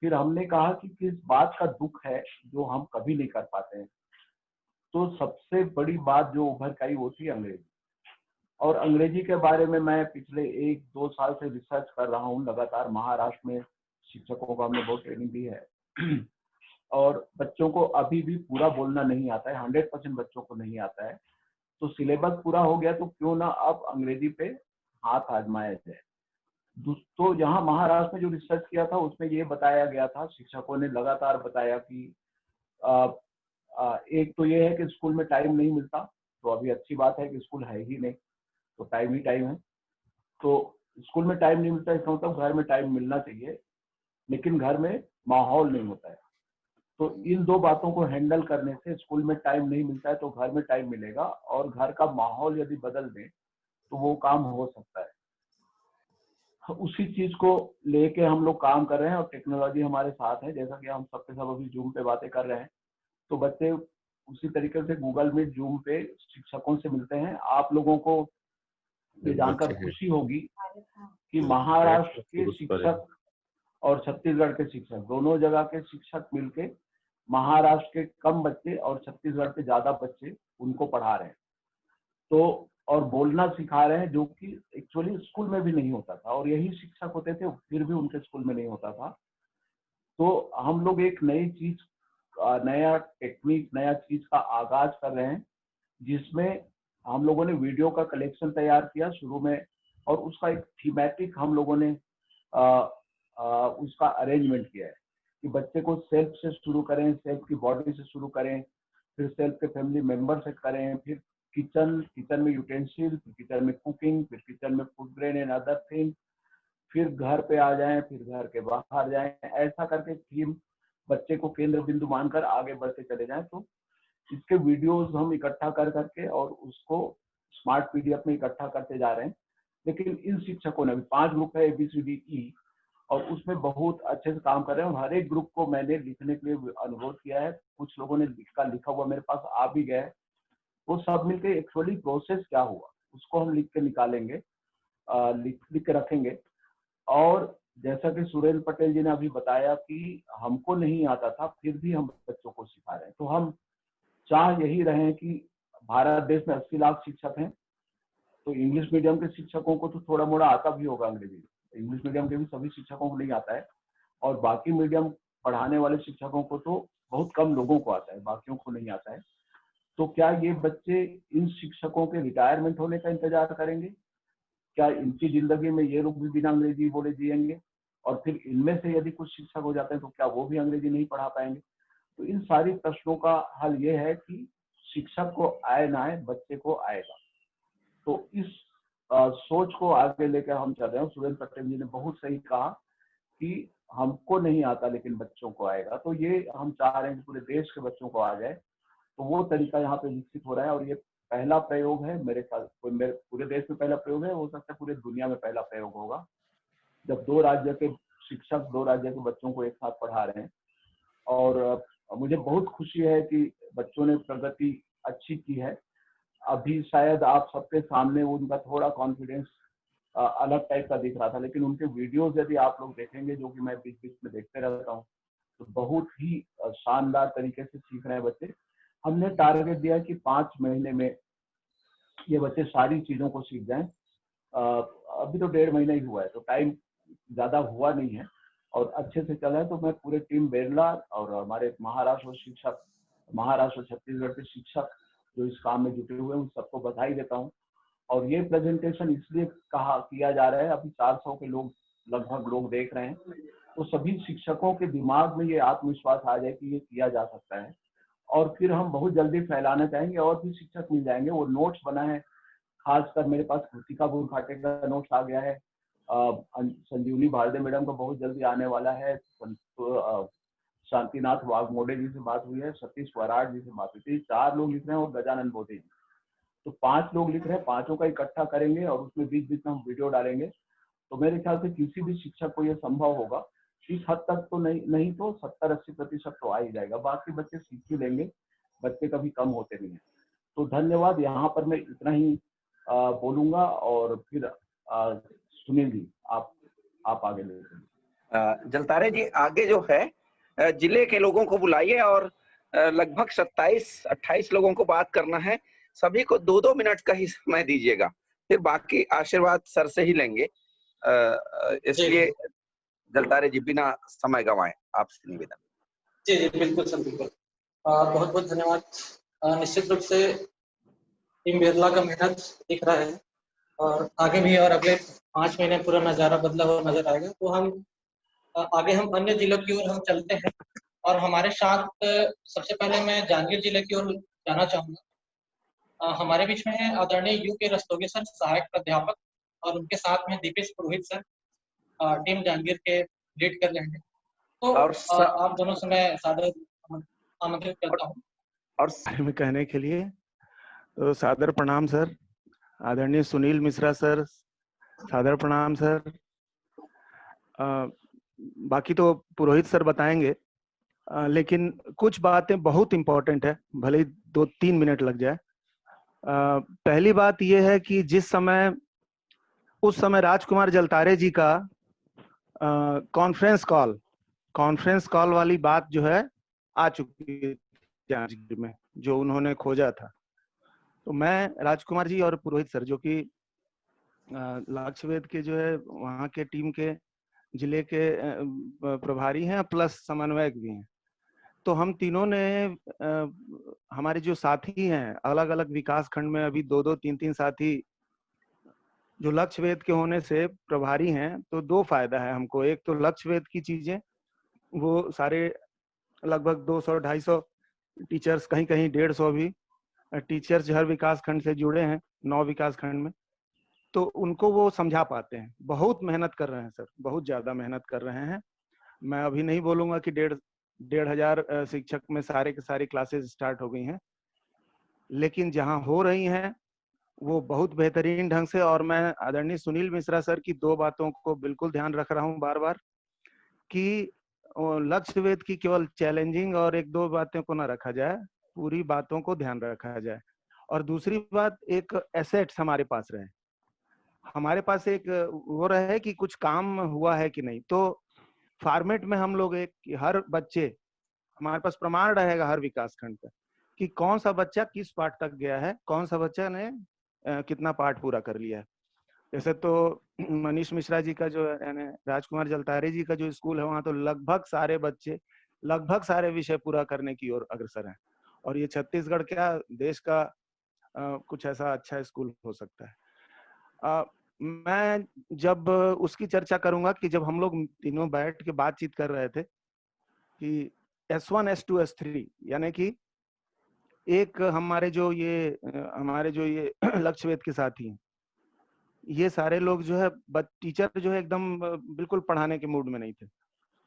फिर हमने कहा कि किस बात का दुख है जो हम कभी नहीं कर पाते हैं, तो सबसे बड़ी बात जो उभर के आई वो थी अंग्रेजी। और अंग्रेजी के बारे में मैं पिछले 1-2 साल से रिसर्च कर रहा हूँ लगातार। महाराष्ट्र में शिक्षकों को हमने बहुत ट्रेनिंग दी है और बच्चों को अभी भी पूरा बोलना नहीं आता है, 100% बच्चों को नहीं आता है। तो सिलेबस पूरा हो गया तो क्यों ना अब अंग्रेजी पे हाथ आजमाया जाए। तो यहाँ महाराष्ट्र में जो रिसर्च किया था उसमें ये बताया गया था, शिक्षकों ने लगातार बताया कि एक तो ये है कि स्कूल में टाइम नहीं मिलता, तो अभी अच्छी बात है कि स्कूल है ही नहीं, तो टाइम ही टाइम है। तो स्कूल में टाइम नहीं मिलता, इसका मतलब घर में टाइम मिलना चाहिए, लेकिन घर में माहौल नहीं होता है। तो इन 2 बातों को हैंडल करने से स्कूल में टाइम नहीं मिलता है तो घर में टाइम मिलेगा, और घर का माहौल यदि बदल दें तो वो काम हो सकता है। उसी चीज को लेके हम लोग काम कर रहे हैं और टेक्नोलॉजी हमारे साथ है। जैसा कि हम सबके सब अभी जूम पे बातें कर रहे हैं, तो बच्चे उसी तरीके से गूगल मीट, जूम पे शिक्षकों से मिलते हैं। आप लोगों को ये जानकर खुशी होगी कि महाराष्ट्र के शिक्षक और छत्तीसगढ़ के शिक्षक, दोनों जगह के शिक्षक मिलके महाराष्ट्र के कम बच्चे और छत्तीसगढ़ के ज्यादा बच्चे उनको पढ़ा रहे हैं, तो और बोलना सिखा रहे हैं, जो कि एक्चुअली स्कूल में भी नहीं होता था। और यही शिक्षक होते थे, फिर भी उनके स्कूल में नहीं होता था। तो हम लोग एक नई चीज, नया टेक्निक, नया चीज का आगाज कर रहे हैं, जिसमें हम लोगों ने वीडियो का कलेक्शन तैयार किया शुरू में, और उसका एक थीमेटिक हम लोगों ने उसका अरेंजमेंट किया है कि बच्चे को सेल्फ से शुरू करें, सेल्फ की बॉडी से शुरू करें, फिर सेल्फ के फैमिली मेंबर से करें, फिर किचन में यूटेंसिल, फिर किचन में कुकिंग, फिर किचन में food grain and other thing, फिर घर पे आ जाएं, फिर घर के बाहर जाएं। ऐसा करके थीम बच्चे को केंद्र बिंदु मानकर आगे बढ़ते चले जाएं। तो इसके वीडियोस हम इकट्ठा कर करके और उसको स्मार्ट पीडीएफ में इकट्ठा करते जा रहे हैं। लेकिन इन शिक्षकों ने भी 5 ग्रुप है ABCDE, और उसमें बहुत अच्छे से काम कर रहे हैं। और हर एक ग्रुप को मैंने लिखने के लिए अनुरोध किया है। कुछ लोगों ने लिखा हुआ मेरे पास आ भी गया है। वो सब मिलकर एक्चुअली प्रोसेस क्या हुआ उसको हम लिख के निकालेंगे, लिख के रखेंगे। और जैसा कि सुरेंद्र पटेल जी ने अभी बताया कि हमको नहीं आता था, फिर भी हम बच्चों को सिखा रहे हैं। तो हम चाह यही रहे हैं कि भारत देश में 80 लाख शिक्षक हैं, तो इंग्लिश मीडियम के शिक्षकों को तो थोड़ा मोड़ा आता भी होगा अंग्रेजी, इंग्लिश मीडियम के भी सभी शिक्षकों को नहीं आता है, और बाकी मीडियम पढ़ाने वाले शिक्षकों को तो बहुत कम लोगों को आता है, बाकियों को नहीं आता है। तो क्या ये बच्चे इन शिक्षकों के रिटायरमेंट होने का इंतजार करेंगे? क्या इनकी जिंदगी में ये लोग भी बिना अंग्रेजी बोले जिएंगे? और फिर इनमें से यदि कुछ शिक्षक हो जाते हैं तो क्या वो भी अंग्रेजी नहीं पढ़ा पाएंगे? तो इन सारी प्रश्नों का हल ये है कि शिक्षक को आए ना आए, बच्चे को आएगा। तो इस सोच को आगे लेकर हम चल रहे हैं। सुरेंद्र पटेल जी ने बहुत सही कहा कि हमको नहीं आता लेकिन बच्चों को आएगा। तो ये हम चाह रहे हैं कि पूरे देश के बच्चों को आ जाए। तो वो तरीका यहाँ पे विकसित हो रहा है, और ये पहला प्रयोग है मेरे ख्याल, मेरे पूरे देश में पहला प्रयोग है, हो सकता है पूरे दुनिया में पहला प्रयोग होगा, जब 2 राज्य के शिक्षक 2 राज्य के बच्चों को एक साथ पढ़ा रहे हैं। और मुझे बहुत खुशी है कि बच्चों ने प्रगति अच्छी की है। अभी शायद आप सबके सामने उनका थोड़ा कॉन्फिडेंस अलग टाइप का दिख रहा था, लेकिन उनके वीडियोस यदि आप लोग देखेंगे, जो कि मैं बीच बीच में देखते रहता हूँ, तो बहुत ही शानदार तरीके से सीख रहे हैं बच्चे। हमने टारगेट दिया कि 5 महीने में ये बच्चे सारी चीजों को सीख जाएं। अभी तो 1.5 महीना ही हुआ है, तो टाइम ज्यादा हुआ नहीं है और अच्छे से चल रहा है। तो मैं पूरे टीम बेरला और हमारे महाराष्ट्र छत्तीसगढ़ के शिक्षक जो इस काम में जुटे हुए हैं, उन सबको बधाई देता हूँ। और ये प्रेजेंटेशन इसलिए किया जा रहा है, अभी 400 के लगभग लोग देख रहे हैं, तो सभी शिक्षकों के दिमाग में ये आत्मविश्वास आ जाए कि ये किया जा सकता है। और फिर हम बहुत जल्दी फैलाना चाहेंगे और भी शिक्षक मिल जाएंगे। वो नोट्स बना है, खासकर मेरे पास कृतिका बुरखाटे का नोट्स आ गया है, संजीवनी भारदे मैडम का बहुत जल्दी आने वाला है, शांतिनाथ वाघमोडे जी से बात हुई है, सतीश वराड जी से बात हुई थी। 4 लोग लिख रहे हैं और गजानन बोधे जी, तो 5 लोग लिख रहे हैं। 5 का इकट्ठा करेंगे और उसमें बीच बीच में हम वीडियो डालेंगे। तो मेरे ख्याल से किसी भी शिक्षक को यह संभव होगा। इस हद तक तो नहीं तो 70-80% तो आ ही जाएगा। बाकी बच्चे सीख ही लेंगे, बच्चे कभी कम होते नहीं है। तो धन्यवाद। यहाँ पर मैं इतना ही बोलूंगा और फिर सुनील जी आप आगे ले लीजिए।
जलतारे जी आगे जो है जिले के लोगों को बुलाइए और लगभग 27-28 लोगों को बात करना है। सभी को 2-2 मिनट का ही समय दीजिएगा, फिर बाकी आशीर्वाद सर से ही लेंगे। इसलिए जलतारे जी बिना समय गंवाए आपसे निवेदन।
जी जी बिल्कुल सर, बिल्कुल। बहुत बहुत धन्यवाद। निश्चित रूप से टीम बिरला का मेहनत दिख रहा है और आगे भी, और अगले 5 महीने पूरा नज़ारा बदला हुआ नजर आएगा। तो हम आगे हम अन्य जिलों की ओर हम चलते हैं और हमारे साथ सबसे पहले मैं जांजगीर जिले की ओर जाना चाहूँगा। हमारे बीच में है आदरणीय U.K. रस्तोगी सर, सहायक प्राध्यापक, और उनके साथ में दीपेश पुरोहित सर, टीम जांजगीर के लीड कर रहे हैं। तो आप दोनों से मैं सादर आमंत्रित करता हूँ
और बारे में कहने के लिए। तो सादर प्रणाम सर, आदरणीय सुनील मिश्रा सर, सादर प्रणाम सर। बाकी तो पुरोहित सर बताएंगे, लेकिन कुछ बातें बहुत इम्पोर्टेंट है, भले ही 2-3 मिनट लग जाए। पहली बात यह है कि उस समय राजकुमार जलतारे जी का कॉन्फ्रेंस कॉल वाली बात जो है आ चुकी है जांजगीर में, जो उन्होंने खोजा था। तो मैं राजकुमार जी और पुरोहित सर, जो कि लाक्षवेद के जो है वहाँ के टीम के जिले के प्रभारी हैं प्लस समन्वयक भी हैं, तो हम तीनों ने हमारे जो साथी हैं अलग अलग विकास खंड में, अभी 2-2, 3-3 साथी जो लक्ष्य वेद के होने से प्रभारी हैं, तो दो फायदा है हमको। एक तो लक्ष्य वेद की चीजें वो सारे लगभग 200-250 टीचर्स, कहीं कहीं 150 भी टीचर्स हर विकास खंड से जुड़े हैं, 9 विकास खंड में, तो उनको वो समझा पाते हैं। बहुत मेहनत कर रहे हैं सर, बहुत ज्यादा मेहनत कर रहे हैं। मैं अभी नहीं बोलूंगा कि 1,500 शिक्षक में सारे के सारी क्लासेस स्टार्ट हो गई हैं, लेकिन जहां हो रही हैं वो बहुत बेहतरीन ढंग से। और मैं आदरणीय सुनील मिश्रा सर की 2 बातों को बिल्कुल ध्यान रख रहा हूँ बार बार, कि लक्ष्य वेद की केवल चैलेंजिंग और 1-2 बातों को ना रखा जाए, पूरी बातों को ध्यान रखा जाए। और दूसरी बात, एक एसेट्स हमारे पास रहे, हमारे पास एक वो रहे कि कुछ काम हुआ है कि नहीं। तो फॉर्मेट में हम लोग एक, हर बच्चे, हमारे पास प्रमाण रहेगा हर विकास खंड का कि कौन सा बच्चा किस पाठ तक गया है, कौन सा बच्चा ने कितना पाठ पूरा कर लिया है। जैसे तो मनीष मिश्रा जी का जो यानी राजकुमार जलतारे जी का जो स्कूल है, वहाँ तो लगभग सारे बच्चे लगभग सारे विषय पूरा करने की ओर अग्रसर हैं। और ये छत्तीसगढ़ क्या देश का कुछ ऐसा अच्छा स्कूल हो सकता है। मैं जब उसकी चर्चा करूंगा कि जब हम लोग तीनों बैठ के बातचीत कर रहे थे कि S1, S2, S3 यानी कि एक हमारे जो ये लक्ष्य वेद के साथी हैं, ये सारे लोग जो है टीचर जो है एकदम बिल्कुल पढ़ाने के मूड में नहीं थे।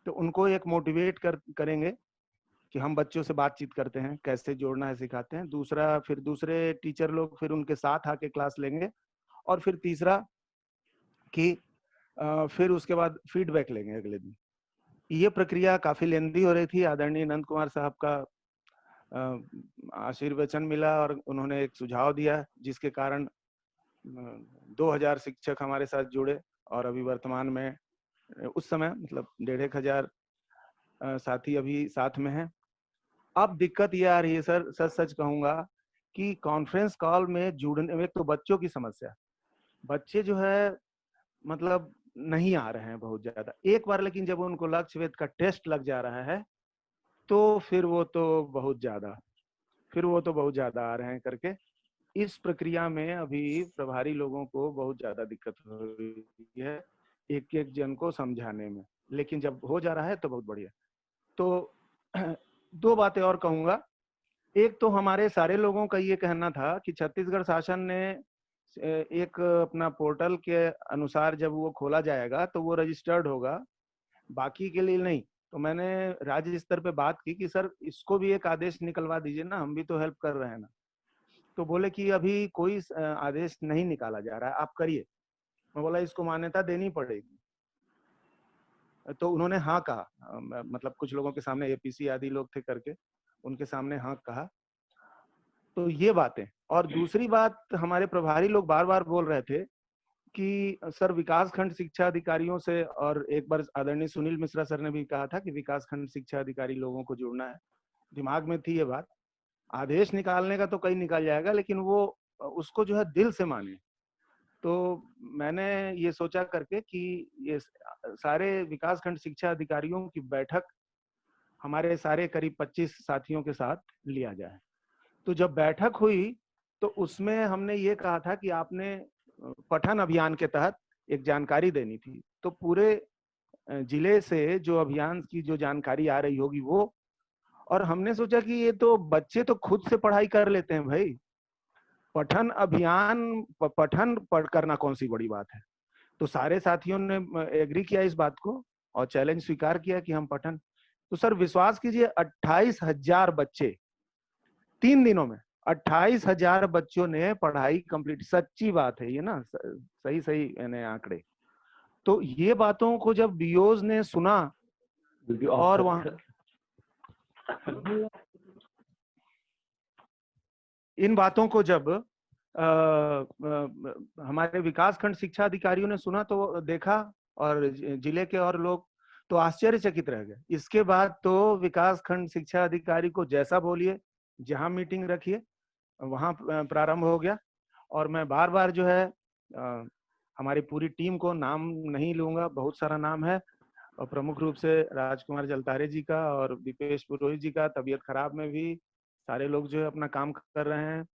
तो उनको एक मोटिवेट करेंगे कि हम बच्चों से बातचीत करते हैं, कैसे जोड़ना है सिखाते हैं। दूसरा, फिर दूसरे टीचर लोग फिर उनके साथ आके क्लास लेंगे। और फिर तीसरा कि फिर उसके बाद फीडबैक लेंगे अगले दिन। ये प्रक्रिया काफी लेंदी हो रही थी। आदरणीय नंद कुमार साहब का आशीर्वचन मिला और उन्होंने एक सुझाव दिया, जिसके कारण 2000 शिक्षक हमारे साथ जुड़े। और अभी वर्तमान में उस समय मतलब 1,500 साथी अभी साथ में हैं। अब दिक्कत ये आ रही है सर, सच कहूंगा कि कॉन्फ्रेंस कॉल में जुड़ने में, तो बच्चों की समस्या, बच्चे जो है मतलब नहीं आ रहे हैं बहुत ज्यादा। एक बार लेकिन जब उनको लक्ष्य वेद का टेस्ट लग जा रहा है तो फिर वो तो बहुत ज्यादा आ रहे हैं करके। इस प्रक्रिया में अभी प्रभारी लोगों को बहुत ज्यादा दिक्कत हो रही है एक एक जन को समझाने में, लेकिन जब हो जा रहा है तो बहुत बढ़िया। तो 2 बातें और कहूंगा। एक तो हमारे सारे लोगों का ये कहना था कि छत्तीसगढ़ शासन ने एक अपना पोर्टल के अनुसार जब वो खोला जाएगा तो वो रजिस्टर्ड होगा, बाकी के लिए नहीं। तो मैंने राज्य स्तर पे बात की कि सर इसको भी एक आदेश निकलवा दीजिए ना, हम भी तो हेल्प कर रहे हैं ना। तो बोले कि अभी कोई आदेश नहीं निकाला जा रहा है, आप करिए। मैं बोला इसको मान्यता देनी पड़ेगी। तो उन्होंने हाँ कहा, मतलब कुछ लोगों के सामने एपीसी आदि लोग थे करके, उनके सामने हाँ कहा। तो ये बातें। और दूसरी बात, हमारे प्रभारी लोग बार बार बोल रहे थे कि सर विकास खंड शिक्षा अधिकारियों से, और एक बार आदरणीय सुनील मिश्रा सर ने भी कहा था कि विकास खंड शिक्षा अधिकारी लोगों को जुड़ना है। दिमाग में थी ये बात। आदेश निकालने का तो कहीं निकाल जाएगा, लेकिन वो उसको जो है दिल से माने। तो मैंने ये सोचा करके कि ये सारे विकास खंड शिक्षा अधिकारियों की बैठक हमारे सारे करीब 25 साथियों के साथ लिया जाए। तो जब बैठक हुई तो उसमें हमने ये कहा था कि आपने पठन अभियान के तहत एक जानकारी देनी थी। तो पूरे जिले से जो अभियान की जो जानकारी आ रही होगी वो, और हमने सोचा कि ये तो बच्चे तो खुद से पढ़ाई कर लेते हैं भाई, पठन अभियान पठन पढ़ करना कौन सी बड़ी बात है। तो सारे साथियों ने एग्री किया इस बात को और चैलेंज स्वीकार किया कि हम पठन। तो सर विश्वास कीजिए 28,000 बच्चे 3 दिनों में, 28,000 बच्चों ने पढ़ाई कंप्लीट। सच्ची बात है ये ना, सही यानी आंकड़े। तो ये बातों को जब बीओज ने सुना और वहां इन बातों को जब हमारे विकास खंड शिक्षा अधिकारियों ने सुना तो देखा, और जिले के और लोग तो आश्चर्यचकित रह गए। इसके बाद तो विकास खंड शिक्षा अधिकारी को जैसा बोलिए, जहां मीटिंग रखिए वहां प्रारंभ हो गया। और मैं बार बार जो है हमारी पूरी टीम को, नाम नहीं लूंगा, बहुत सारा नाम है, और प्रमुख रूप से राजकुमार जलतारे जी का और दीपेश पुरोहित जी का, तबीयत खराब में भी सारे लोग जो है अपना काम कर रहे हैं।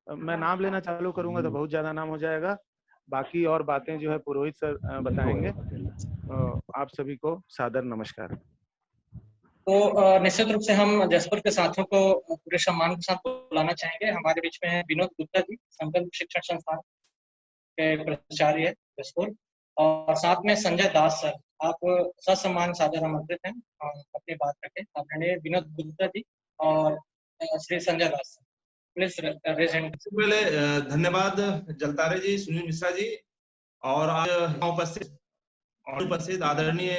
मैं नाम लेना चालू करूंगा तो बहुत ज्यादा नाम हो जाएगा। बाकी और बातें जो है पुरोहित सर बताएंगे। आप सभी को सादर नमस्कार।
तो निश्चित रूप से हम जसपुर के साथियों को पूरे सम्मान के साथ बुलाना चाहेंगे। हमारे बीच में है विनोद गुप्ता जी, संकल्प शिक्षण संस्थान के प्राचार्य जसपुर, और साथ में संजय दास सर। आप ससम्मान सादर आमंत्रित हैं अपनी बात रखें। आदरणीय विनोद गुप्ता जी और श्री संजय दास सर, प्लीज रेज हैंड।
पहले धन्यवाद जलतारे जी, सुनील मिश्रा जी, और आज उपस्थित आदरणीय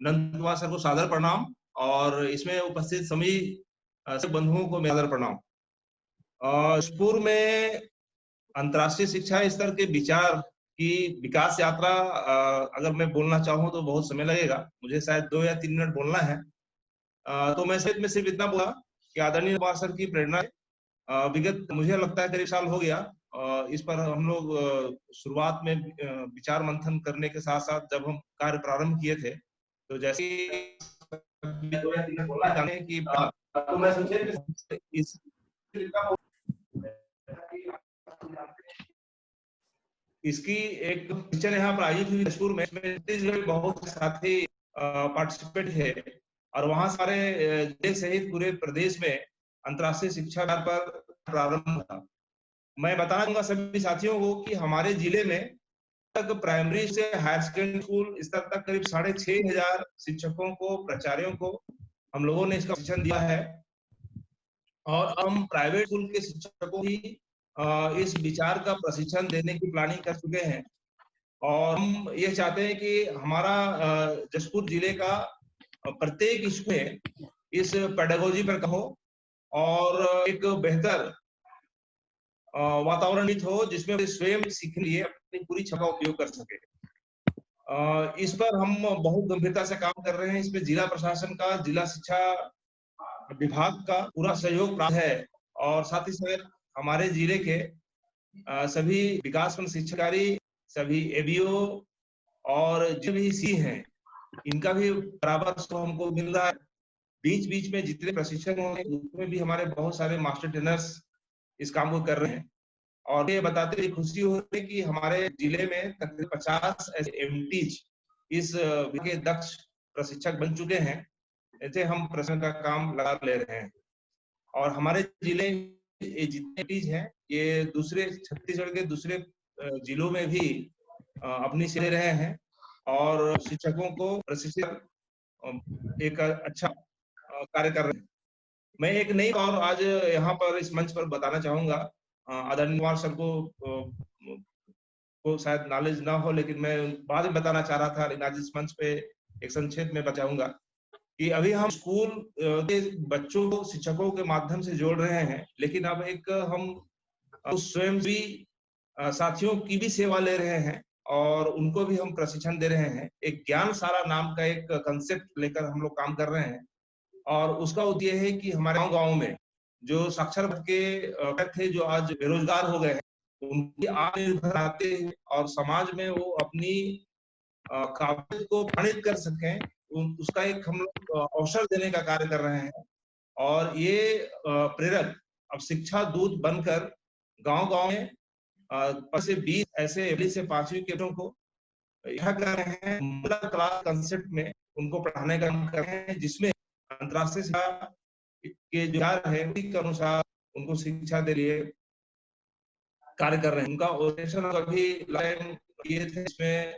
नंद कुमार सर को सादर प्रणाम, और इसमें उपस्थित सभी बंधुओं को मेरा प्रणाम। जसपुर में अंतर्राष्ट्रीय शिक्षा स्तर के विचार की विकास यात्रा, अगर मैं बोलना चाहूँ तो बहुत समय लगेगा, मुझे शायद 2 या 3 मिनट बोलना है। तो मैं सिर्फ इतना बोला कि आदरणीय कुमार सर की प्रेरणा विगत मुझे लगता है करीब साल हो गया, इस पर हम लोग शुरुआत में विचार मंथन करने के साथ साथ जब हम कार्य प्रारंभ किए थे, तो जैसे 2 या 3 मिनट बोलना चाहते हैं कि तो मैं संक्षेप इस इसकी एक पिक्चर यहाँ पर आयोजित हुई जसपुर में, इसमें बहुत साथी पार्टिसिपेट है, और वहाँ सारे देश सहित पूरे प्रदेश में अंतर्राष्ट्रीय शिक्षा पर प्रारंभ था। मैं बताना चाहूंगा सभी साथियों को कि हमारे जिले में तक प्राइमरी से हायर सेकेंडरी स्कूल स्तर तक करीब 6500 शिक्षकों को, प्राचार्यों को हम लोगों ने इसका प्रशिक्षण दिया है, और हम प्राइवेट स्कूल के शिक्षकों की इस विचार का प्रशिक्षण देने की प्लानिंग कर चुके हैं। और हम ये चाहते हैं कि हमारा जसपुर जिले का प्रत्येक स्कूल में इस पेडागोजी पर कहो और एक बेहतर वातावरण हो जिसमें स्वयं सीखने लिए अपनी पूरी क्षमता का उपयोग कर सके। इस पर हम बहुत गंभीरता से काम कर रहे हैं। इसमें जिला प्रशासन का, जिला शिक्षा विभाग का पूरा सहयोग प्राप्त है, और साथ ही साथ हमारे जिले के सभी विकासखंड शिक्षाधिकारी, सभी एबीओ और जो भी सी हैं, इनका भी बराबर हमको मिल रहा है। बीच बीच में जितने प्रशिक्षण होंगे उसमें भी हमारे बहुत सारे मास्टर ट्रेनर्स इस काम को कर रहे हैं, और ये बताते हुए खुशी हो रही है कि हमारे जिले में तकरीबन 50 ऐसे एमटीज इस के दक्ष प्रशिक्षक बन चुके हैं। ऐसे हम प्रशिक्षण का काम लगा ले रहे हैं, और हमारे जिले जितने एमटीज हैं ये दूसरे छत्तीसगढ़ के दूसरे जिलों में भी अपनी सेवा दे रहे हैं, और शिक्षकों को प्रशिक्षण एक अच्छा कार्य कर रहे हैं। मैं एक नई और आज यहाँ पर इस मंच पर बताना चाहूंगा, आदरणीय कुमार सर को शायद नॉलेज ना हो, लेकिन मैं बाद में बताना चाह रहा था, लेकिन आज इस मंच पे एक संक्षेप में बताऊंगा कि अभी हम स्कूल के बच्चों को शिक्षकों के माध्यम से जोड़ रहे हैं, लेकिन अब एक हम स्वयं भी साथियों की भी सेवा ले रहे हैं, और उनको भी हम प्रशिक्षण दे रहे हैं। एक ज्ञान सारा नाम का एक कंसेप्ट लेकर हम लोग काम कर रहे हैं, और उसका उद्देश्य है कि हमारे गांव में जो साक्षर के थे, जो आज बेरोजगार हो गए हैं, उनकी आत्मनिर्भर आते हैं और समाज में वो अपनी काबिलियत को प्रमाणित कर सकें, उसका एक हम लोग अवसर देने का कार्य कर रहे हैं। और ये प्रेरक अब शिक्षा दूत बनकर गांव-गांव में 15 से 20 ऐसे 1 से 5वीं के बच्चों को इकट्ठा कर रहे हैं, मॉडल क्लास कंसेप्ट में उनको पढ़ाने का काम कर रहे हैं, जिसमें अंतर्राष्ट्रीय शिक्षा के जो है उसी के अनुसार उनको शिक्षा दे लिए कार्य कर रहे हैं। उनका ऑपरेशन अभी ये थे, इसमें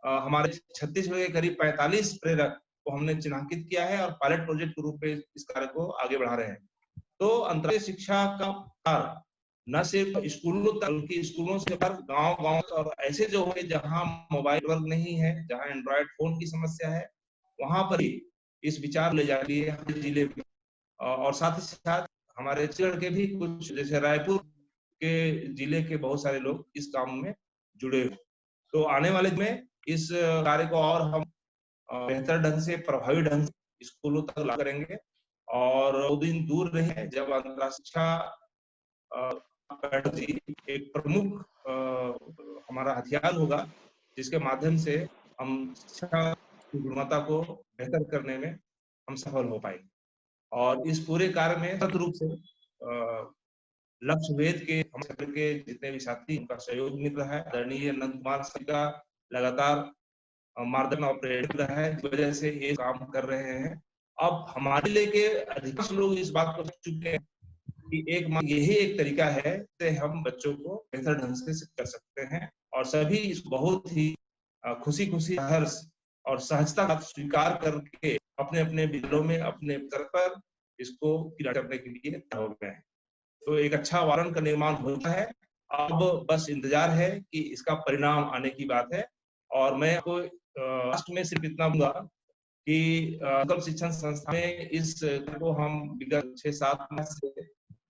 हमारे छत्तीसगढ़ के करीब 45 प्रेरक को हमने चिन्हांकित किया है, और पायलट प्रोजेक्ट के रूप में इस कार्य को आगे बढ़ा रहे हैं। तो अंतर्राष्ट्रीय शिक्षा का कार्य न सिर्फ स्कूलों तक, बल्कि स्कूलों से पर गांव-गांव और ऐसे जो है जहां मोबाइल वर्क नहीं है, जहां एंड्रॉइड फोन की समस्या है, वहां पर ही इस विचार ले जा रही है हमारे जिले में। और साथ ही साथ हमारे छत्तीसगढ़ के भी कुछ, जैसे रायपुर के जिले के बहुत सारे लोग इस काम में जुड़े हुए। तो आने वाले में इस कार्य को और हम बेहतर ढंग से, प्रभावी ढंग से स्कूलों तक लागू करेंगे, और वो दिन दूर नहीं है जब अंतर्राष्ट्रीय एक प्रमुख हमारा हथियार होगा, जिसके माध्यम से हम शिक्षा की गुणवत्ता को बेहतर करने में हम सफल हो पाएंगे। और इस पूरे कार्य में सतत रूप से लक्ष्य भेद के हम सभी के जितने भी साथी उनका सहयोग मिल रहा है। आदरणीय नंद कुमार सर का लगातार मार्गदर्शन और प्रेरणा है, इस वजह से ये काम कर रहे हैं। अब हमारे लेके अधिकांश लोग इस बात को समझ चुके हैं कि यही एक तरीका है कि हम बच्चों को बेहतर ढंग से कर सकते हैं, और सभी इसको बहुत ही खुशी खुशी, हर्ष और सहजता का स्वीकार करके अपने अपने विद्यालयों में अपने स्तर पर इसको करने के लिए हो गए हैं। तो एक अच्छा वातावरण का निर्माण होता है। अब बस इंतजार है कि इसका परिणाम आने की बात है। और मैं आपको लास्ट में सिर्फ इतना दूंगा कि संकल्प शिक्षण संस्था में इस को हम विगत 6-7 माह से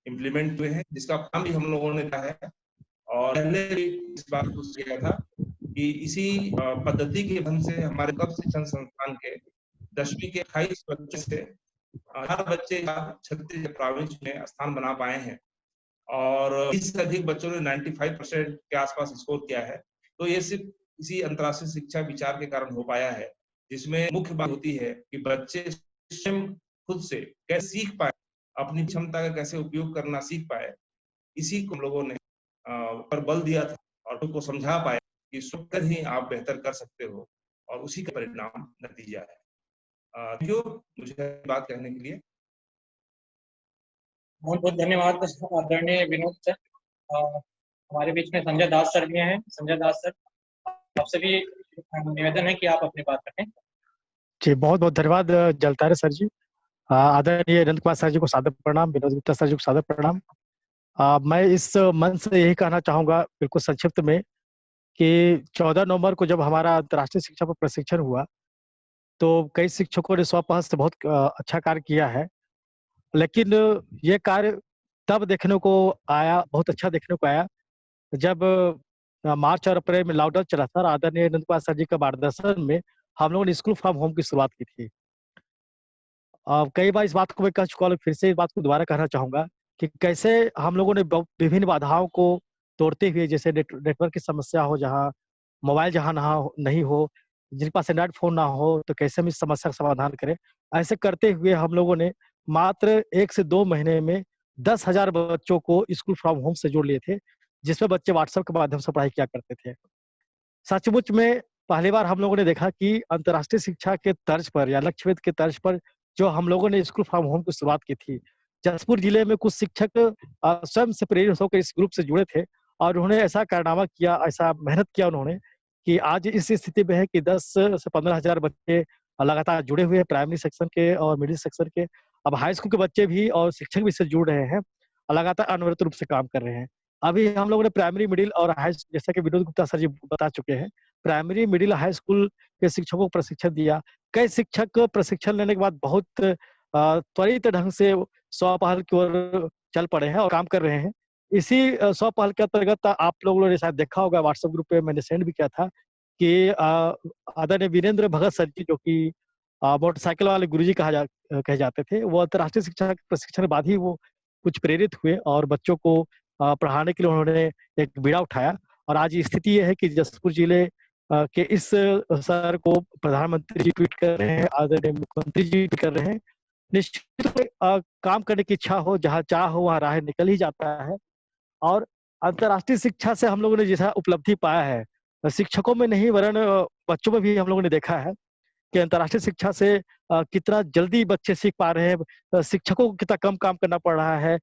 इम्प्लीमेंट हुए हैं, जिसका काम भी हम लोगों ने किया है। और पहले भी इस बात को किया था कि इसी पद्धति के ढंग से हमारे संकल्प शिक्षण संस्थान के 10वीं के 28 बच्चे से 18 बच्चे 36 प्राविण्य में स्थान बना पाए हैं, और 20 से अधिक बच्चों ने 95% के आसपास स्कोर किया है। तो ये सिर्फ इसी अंतर्राष्ट्रीय शिक्षा विचार के कारण हो पाया है, जिसमें मुख्य बात होती है कि बच्चे स्वयं खुद से कैसे सीख पाए, अपनी क्षमता का कैसे उपयोग करना सीख पाए। इसी को हम लोगों ने पर बल दिया था और उनको समझा पाए कि स्वयं ही आप बेहतर कर सकते हो, और उसी का परिणाम नतीजा है। थैंक यू मुझे बात कहने के लिए।
बहुत बहुत धन्यवाद आदरणीय विनोद सर। हमारे बीच में संजय दास सर भी हैं। संजय दास सर, आपसे भी निवेदन है कि आप अपनी बात रखें।
जी, बहुत बहुत धन्यवाद जलतारे सर जी। आदरणीय नंद कुमार सर जी को सादर प्रणाम, विनोद गुप्ता सर जी को सादर प्रणाम। मैं इस मंच से यही कहना चाहूँगा बिल्कुल संक्षिप्त में कि 14 नवंबर को जब हमारा अंतर्राष्ट्रीय शिक्षा पर प्रशिक्षण हुआ, तो कई शिक्षकों ने स्वपहल से बहुत अच्छा कार्य किया है। लेकिन ये कार्य तब देखने को आया, बहुत अच्छा देखने को आया, जब मार्च और अप्रैल में लॉकडाउन चला था और आदरणीय नंद कुमार सर जी के मार्गदर्शन में हम लोगों ने स्कूल फ्रॉम होम की शुरुआत की थी। कई बार इस बात को मैं कह चुका हूँ, फिर से इस बात को दोबारा कहना चाहूँगा कि कैसे हम लोगों ने विभिन्न बाधाओं को तोड़ते हुए, जैसे नेटवर्क की समस्या हो, जहाँ मोबाइल जहाँ नहीं हो, जिनके पास एंड्रॉइड फ़ोन ना हो, तो कैसे हम इस समस्या का समाधान करें। ऐसे करते हुए हम लोगों ने मात्र 1 से 2 महीने में 10,000 बच्चों को स्कूल फ्रॉम होम से जोड़ लिए थे, जिसमें बच्चे व्हाट्सएप के माध्यम से पढ़ाई किया करते थे। सचमुच में पहली बार हम लोगों ने देखा कि अंतर्राष्ट्रीय शिक्षा के तर्ज पर या लक्ष्य भेद के तर्ज पर जो हम लोगों ने स्कूल फ्रॉम होम की शुरुआत की थी, जसपुर जिले में कुछ शिक्षक स्वयं से प्रेरित होकर इस ग्रुप से जुड़े थे और उन्होंने ऐसा कारनामा किया, ऐसा मेहनत किया उन्होंने कि आज इस स्थिति में है कि 10 से 15,000 बच्चे लगातार जुड़े हुए हैं, प्राइमरी सेक्शन के और मिडिल सेक्शन के। अब हाई स्कूल के बच्चे भी और शिक्षक भी इससे जुड़ रहे हैं, लगातार अनवरत रूप से काम कर रहे हैं। अभी हम लोगों ने प्राइमरी, मिडिल और हाई, जैसा कि विनोद गुप्ता सर जी बता चुके हैं, प्राइमरी, मिडिल, हाई स्कूल के शिक्षकों को प्रशिक्षण दिया। कई शिक्षक प्रशिक्षण लेने के बाद बहुत त्वरित ढंग से स्वपहल की ओर चल पड़े हैं और काम कर रहे हैं। इसी स्वपहल के अंतर्गत आप लोगों ने शायद देखा होगा, व्हाट्सएप ग्रुप पे मैंने सेंड भी किया था कि आदरणीय वीरेंद्र भगत सर जी, जो कि मोटरसाइकिल वाले गुरुजी कहे जाते थे, वो अंतर्राष्ट्रीय शिक्षा के प्रशिक्षण के बाद ही वो कुछ प्रेरित हुए और बच्चों को पढ़ाने के लिए उन्होंने एक बीड़ा उठाया। और आज स्थिति ये है कि जसपुर जिले के इस सर को प्रधानमंत्री जी ट्वीट कर रहे हैं, आदरणीय मुख्यमंत्री जी ट्वीट कर रहे हैं। निश्चित रूप से काम करने की इच्छा हो, जहाँ चाह हो वहाँ राह निकल ही जाता है। और अंतर्राष्ट्रीय शिक्षा से हम लोगों ने जैसा उपलब्धि पाया है, शिक्षकों में नहीं वरन बच्चों में भी हम लोगों ने देखा है कि अंतर्राष्ट्रीय शिक्षा से कितना जल्दी बच्चे सीख पा रहे हैं, शिक्षकों को कितना कम काम करना पड़ रहा है,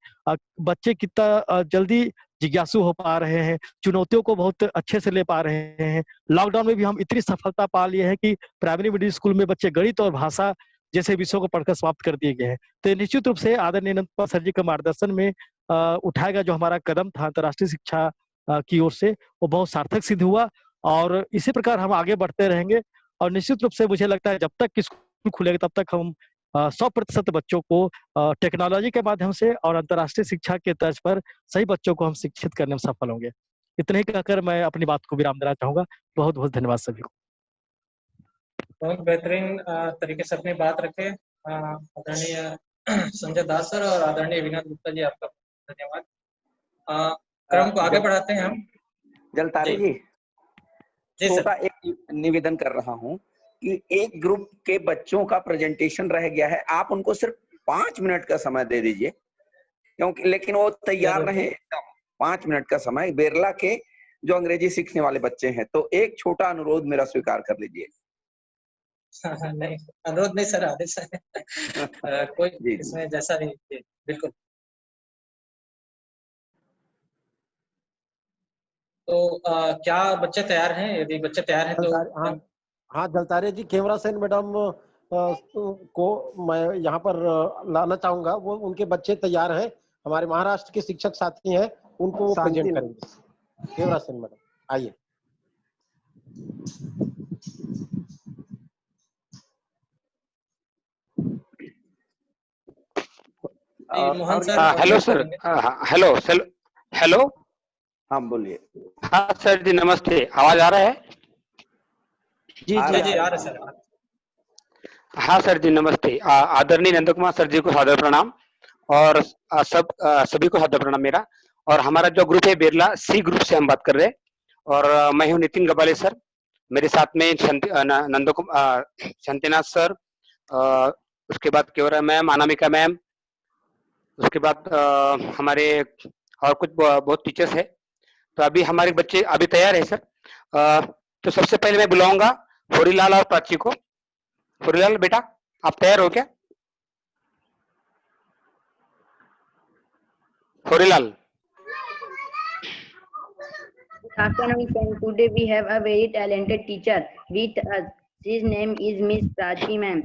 बच्चे कितना जल्दी जिज्ञासु हो पा रहे हैं, चुनौतियों को बहुत अच्छे से ले पा रहे हैं। लॉकडाउन में भी हम इतनी सफलता पा लिए हैं कि प्राइमरी मिडिल स्कूल में बच्चे गणित और भाषा जैसे विषयों को पढ़कर समाप्त कर दिए गए हैं। तो निश्चित रूप से आदरणीय नंद कुमार सर जी के मार्गदर्शन में उठाया गया जो हमारा कदम था अंतर्राष्ट्रीय शिक्षा की ओर से, वो बहुत सार्थक सिद्ध हुआ और इसी प्रकार हम आगे बढ़ते रहेंगे। और निश्चित रूप से मुझे लगता है जब तक स्कूल खुलेगा तब तक हम 100% बच्चों को टेक्नोलॉजी के माध्यम से और अंतर्राष्ट्रीय शिक्षा के तर्ज पर सही बच्चों को हम शिक्षित करने में सफल होंगे। इतना ही कहकर मैं अपनी बात को विराम देना चाहूंगा। बहुत बहुत धन्यवाद सभी को।
बहुत बेहतरीन तरीके से अपनी बात रखे आदरणीय संजय दास सर और आदरणीय विनोद गुप्ता जी, आपका धन्यवाद। क्रम को आगे बढ़ाते हैं हम।
जलतारे जी, छोटा एक निवेदन कर रहा हूं कि एक ग्रुप के बच्चों का प्रेजेंटेशन रह गया है, आप उनको सिर्फ 5 मिनट का समय दे दीजिए। क्योंकि लेकिन वो तैयार रहे एकदम 5 मिनट का समय बेरला के जो अंग्रेजी सीखने वाले बच्चे हैं। तो एक छोटा अनुरोध मेरा स्वीकार कर लीजिए।
नहीं, अनुरोध नहीं सर, आदेश है। कोई
जी, जी।
इसमें जैसा भी, बिल्कुल। तो क्या बच्चे तैयार हैं? यदि बच्चे तैयार हैं तो
हाँ जलतारे जी, खेमरा सेन मैडम को मैं यहाँ पर लाना चाहूंगा। वो उनके बच्चे तैयार हैं, हमारे महाराष्ट्र के शिक्षक साथी हैं, उनको वो प्रेजेंट करेंगे। खेमरा सेन मैडम आइए।
Hello sir, hello sir, hello.
हाँ बोलिए।
हाँ सर जी नमस्ते, आवाज आ रहा है?
जी जी आ रहा है सर।
हाँ सर जी नमस्ते। आदरणीय नंद कुमार सर जी को सादर प्रणाम और सभी को सादर प्रणाम मेरा। और हमारा जो ग्रुप है बेरला सी ग्रुप से हम बात कर रहे हैं और मैं हूँ नितिन गबाले सर, मेरे साथ में शांतिनाथ सर, उसके बाद केवरा मैम, अनामिका मैम, उसके बाद हमारे और कुछ बहुत टीचर्स है। तो अभी हमारे बच्चे अभी तैयार है सर। तो सबसे पहले मैं बुलाऊंगा होरीलाल और प्राची को। होरीलाल बेटा आप तैयार हो क्या? Horilal.
Good afternoon, friends. Today we have a very talented teacher with us. His name is Miss Prachi ma'am.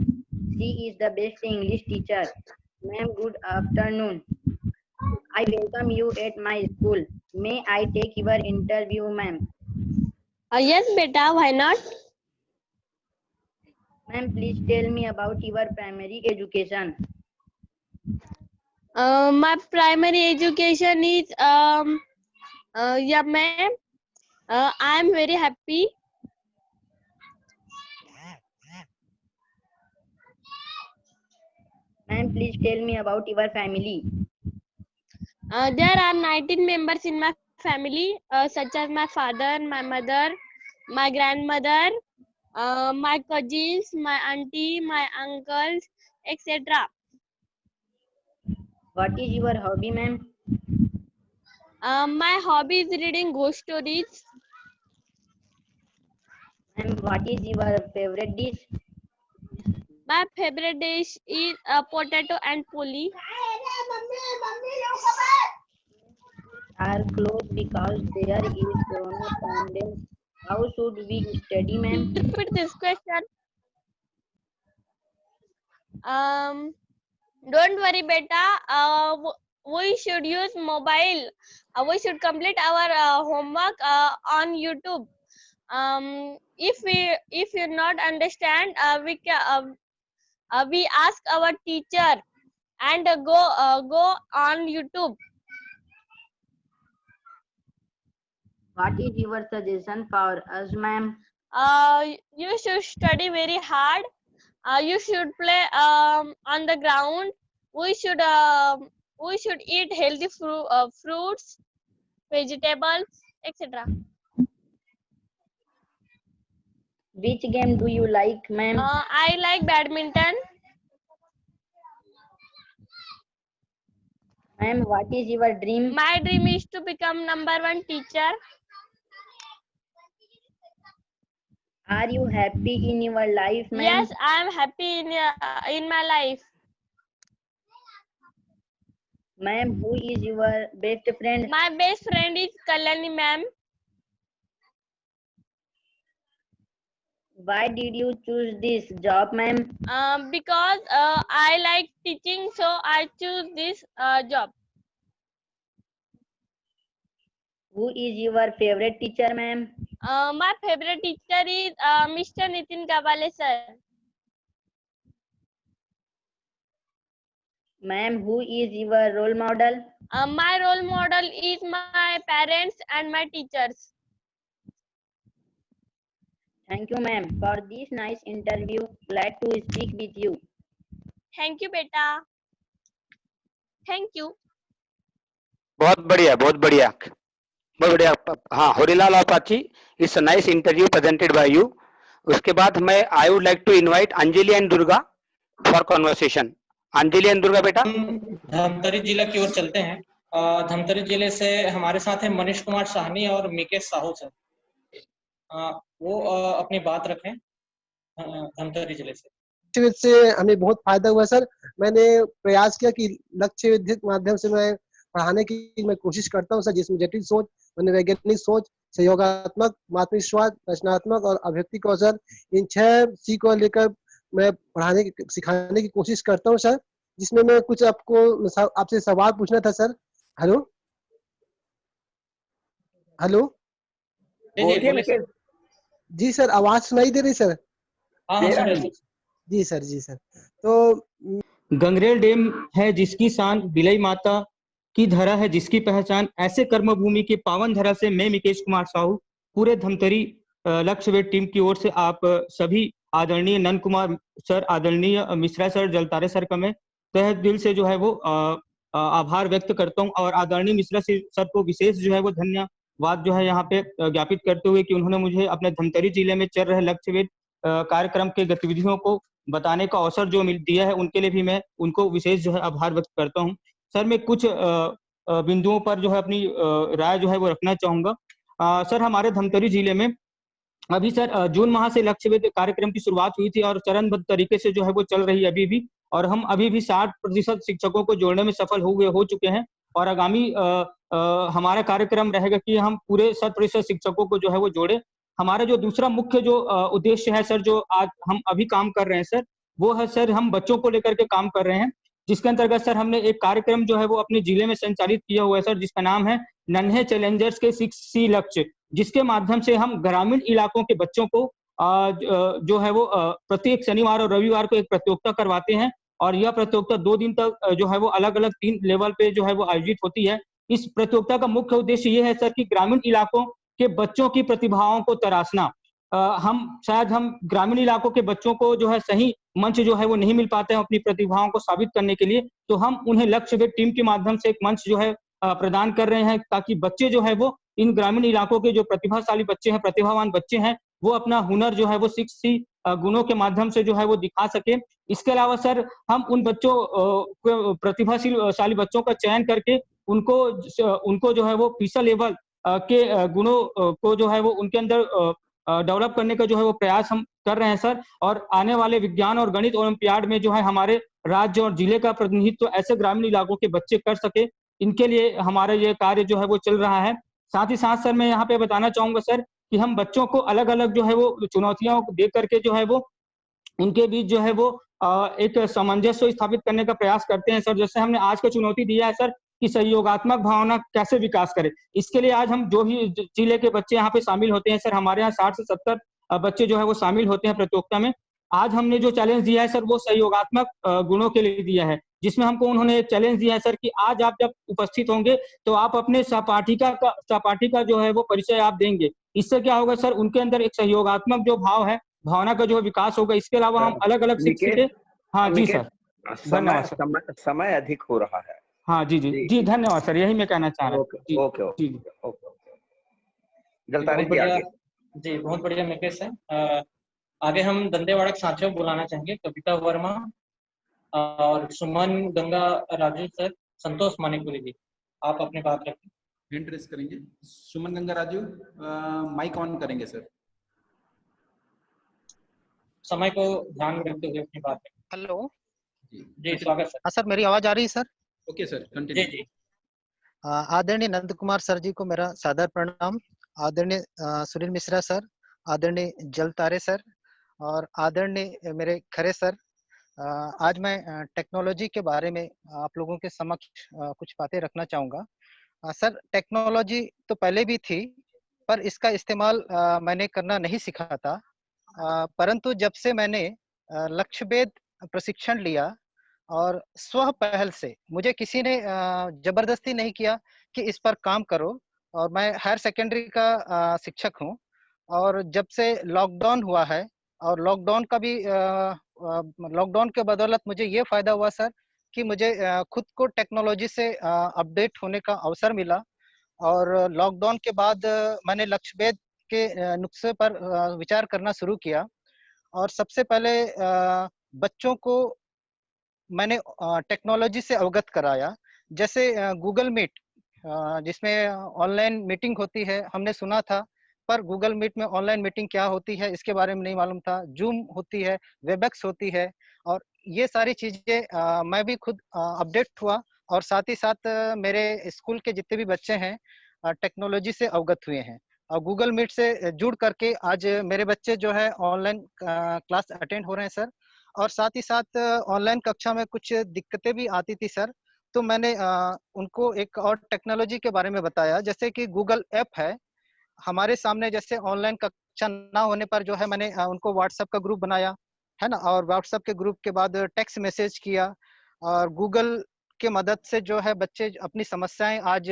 She is the best English teacher. Ma'am, good afternoon. I welcome you at my school. May I take your interview, ma'am?
Yes, beta. Why not?
Ma'am, please tell me about your primary education.
My primary education is yeah, ma'am. I am very happy.
Ma'am, please tell me about your family.
There are 19 members in my family, such as my father, my mother, my grandmother, my cousins, my auntie, my uncles, etc.
What is your hobby, ma'am?
My hobby is reading ghost stories.
And what is your favorite dish?
My favorite dish is potato and puli.
Are closed because there is corona pandemic. How should we study, ma'am?
Repeat this question. Don't worry, beta. We should use mobile. We should complete our homework on YouTube. If you not understand, we ask our teacher and go on YouTube.
What is your suggestion for us, ma'am?
You should study very hard. You should play on the ground. We should eat healthy fruits, vegetables, etc.
Which game do you like, ma'am?
I like badminton.
Ma'am, what is your dream?
My dream is to become #1 teacher.
Are you happy in your life, ma'am?
Yes, I am happy in my life.
Ma'am, who is your best friend?
My best friend is Kalyani ma'am.
Why did you choose this job, ma'am?
Because I like teaching, so I choose this job.
Who is your favorite teacher, ma'am?
My favorite teacher is Mr. Nitin Gabale sir.
Ma'am, who is your role model?
My role model is my parents and my teachers.
Thank you, ma'am, for this nice interview. Glad to speak with you.
Thank you, beta. Thank you.
बहुत बढ़िया, बहुत बढ़िया, बहुत बढ़िया। हाँ, होरीलाल और Prachi, it's a nice interview presented by you. उसके बाद मैं I would like to invite Anjali and Durga for conversation. Anjali and Durga बेटा।
धमतरी जिले की ओर चलते हैं। धमतरी जिले से हमारे साथ है मनीष कुमार साहनी और मिकेश साहू सर। वो अपनी बात रखें धमतरी जिले से।
लक्ष्य से हमें बहुत फायदा हुआ सर। मैंने प्रयास किया कि लक्ष्य विद्युत माध्यम से मैं पढ़ाने की मैं कोशिश करता हूँ सर, जिसमें जटिल सोच, मनोवैज्ञानिक सोच, सहयोगात्मक, आत्मविश्वास, रचनात्मक और अभिव्यक्ति कौशल, इन 6 सी को लेकर मैं पढ़ाने की सिखाने की कोशिश करता हूँ सर। जिसमें मैं कुछ आपसे सवाल पूछना था सर। हेलो हेलो जी सर, आवाज सुनाई दे रही सर? जी सर, जी सर। तो
गंगरेल डैम है जिसकी शान, बिलई माता की धरा है जिसकी पहचान, ऐसे कर्म भूमि की पावन धरा से मैं मिकेश कुमार साहू पूरे धमतरी लक्ष्यवेद टीम की ओर से आप सभी आदरणीय नंद कुमार सर, आदरणीय मिश्रा सर, जलतारे सर का मैं तहे दिल से जो है वो आभार व्यक्त करता हूं। और आदरणीय मिश्रा सर को विशेष जो है वो धन्यवाद जो है यहाँ पे ज्ञापित करते हुए कि उन्होंने मुझे अपने धमतरी जिले में चल रहे लक्ष्यवेद कार्यक्रम के गतिविधियों को बताने का अवसर जो मिल दिया है, उनके लिए भी मैं उनको विशेष जो है आभार व्यक्त करता हूं। सर मैं कुछ बिंदुओं पर जो है अपनी राय जो है वो रखना चाहूंगा। सर हमारे धमतरी जिले में अभी सर जून माह से लक्ष्यवेद कार्यक्रम की शुरुआत हुई थी और चरणबद्ध तरीके से जो है वो चल रही है अभी भी, और हम अभी भी 60% शिक्षकों को जोड़ने में सफल हो चुके हैं। और आगामी हमारा कार्यक्रम रहेगा कि हम पूरे 100% शिक्षकों को जो है वो जोड़े। हमारा जो दूसरा मुख्य जो उद्देश्य है सर, जो आज हम अभी काम कर रहे हैं सर, वो है सर हम बच्चों को लेकर के काम कर रहे हैं, जिसके अंतर्गत सर हमने एक कार्यक्रम जो है वो अपने जिले में संचालित किया हुआ है सर, जिसका नाम है नन्हे चैलेंजर्स के 6C लक्ष्य, जिसके माध्यम से हम ग्रामीण इलाकों के बच्चों को जो है वो प्रत्येक शनिवार और रविवार को एक प्रतियोगिता करवाते हैं। और यह प्रतियोगिता 2 दिन तक जो है वो अलग अलग 3 लेवल पे जो है वो आयोजित होती है। इस प्रतियोगिता का मुख्य उद्देश्य ये है सर कि ग्रामीण इलाकों के बच्चों की प्रतिभाओं को तराशना। हम ग्रामीण इलाकों के बच्चों को जो है सही मंच जो है वो नहीं मिल पाते हैं अपनी प्रतिभाओं को साबित करने के लिए, तो हम उन्हें लक्ष्यवेद टीम के माध्यम से एक मंच जो है प्रदान कर रहे हैं, ताकि बच्चे जो है वो इन ग्रामीण इलाकों के जो प्रतिभाशाली बच्चे हैं, प्रतिभावान बच्चे हैं, वो अपना हुनर जो है वो 6C गुणों के माध्यम से जो है वो दिखा सके। इसके अलावा सर हम उन बच्चों प्रतिभाशाली बच्चों का चयन करके उनको जो है वो पीसा लेवल के गुणों को जो है वो उनके अंदर डेवलप करने का जो है वो प्रयास हम कर रहे हैं सर। और आने वाले विज्ञान और गणित ओलंपियाड में जो है हमारे राज्य और जिले का प्रतिनिधित्व ऐसे ग्रामीण इलाकों के बच्चे कर सके, इनके लिए हमारा ये कार्य जो है वो चल रहा है। साथ ही साथ सर मैं यहाँ पे बताना चाहूंगा सर कि हम बच्चों को अलग अलग जो है वो चुनौतियों को दे करके जो है वो उनके बीच जो है वो एक सामंजस्य स्थापित करने का प्रयास करते हैं सर। जैसे हमने आज का चुनौती दिया है सर कि सहयोगात्मक भावना कैसे विकास करे, इसके लिए आज हम जो भी जिले के बच्चे यहाँ पे शामिल होते हैं सर, हमारे यहाँ 60 से 70 बच्चे जो है वो शामिल होते हैं प्रतियोगिता में। आज हमने जो चैलेंज दिया है सर वो सहयोगात्मक गुणों के लिए दिया है, जिसमें हमको उन्होंने एक चैलेंज दिया है सर कि आज आप जब उपस्थित होंगे तो आप अपने सहपाठी का जो है वो परिचय आप देंगे। इससे क्या होगा सर, उनके अंदर एक सहयोगात्मक जो भाव है, भावना का जो विकास होगा। इसके अलावा हम अलग अलग शिक्षक। हाँ जी सर, धन्यवाद सर।
समय अधिक हो रहा है।
हाँ जी जी जी, धन्यवाद सर, यही मैं कहना चाह रहा हूँ।
ओके जलतारे जी आगे।
जी बहुत बढ़िया मिकेश है। आगे हम दंतेवाड़ा के साथियों को बुलाना चाहेंगे, कविता वर्मा और सुमन गंगा राजू सर, संतोष मानिकपुरी जी, आप अपनी बात रखें।
हैंड रेस करेंगे। सुमन गंगा राजू माइक ऑन करेंगे सर।
समय को ध्यान में रखते हुए अपनी बात रखें।
हेलो
जी स्वागत सर।
हाँ सर, मेरी आवाज आ रही है सर?
ओके सर,
जी जी।
आदरणीय नंद कुमार सर जी को मेरा सादर प्रणाम, आदरणीय सुनील मिश्रा सर, आदरणीय जलतारे सर और आदरणीय मेरे खरे सर। आज मैं टेक्नोलॉजी के बारे में आप लोगों के समक्ष कुछ बातें रखना चाहूँगा। सर टेक्नोलॉजी तो पहले भी थी, पर इसका इस्तेमाल मैंने करना नहीं सीखा था, परंतु जब से मैंने लक्ष्यवेद प्रशिक्षण लिया और स्व पहल से, मुझे किसी ने जबरदस्ती नहीं किया कि इस पर काम करो, और मैं हायर सेकेंडरी का शिक्षक हूँ। और जब से लॉकडाउन हुआ है, और लॉकडाउन का भी लॉकडाउन के बदौलत मुझे ये फायदा हुआ सर कि मुझे खुद को टेक्नोलॉजी से अपडेट होने का अवसर मिला। और लॉकडाउन के बाद मैंने लक्ष्यवेद के नुस्खे पर विचार करना शुरू किया, और सबसे पहले बच्चों को मैंने टेक्नोलॉजी से अवगत कराया। जैसे गूगल मीट जिसमें ऑनलाइन मीटिंग होती है, हमने सुना था, पर गूगल मीट में ऑनलाइन मीटिंग क्या होती है इसके बारे में नहीं मालूम था। जूम होती है, वेबएक्स होती है, और ये सारी चीजें मैं भी खुद अपडेट हुआ, और साथ ही साथ मेरे स्कूल के जितने भी बच्चे हैं टेक्नोलॉजी से अवगत हुए हैं, और गूगल मीट से जुड़ करके आज मेरे बच्चे जो है ऑनलाइन क्लास अटेंड हो रहे हैं सर। और साथ ही साथ ऑनलाइन कक्षा में कुछ दिक्कतें भी आती थी सर, तो मैंने उनको एक और टेक्नोलॉजी के बारे में बताया। जैसे कि गूगल ऐप है हमारे सामने, जैसे ऑनलाइन कक्षा ना होने पर जो है मैंने उनको व्हाट्सएप का ग्रुप बनाया है ना, और व्हाट्सएप के ग्रुप के बाद टेक्स्ट मैसेज किया, और गूगल के मदद से जो है बच्चे अपनी समस्याएं आज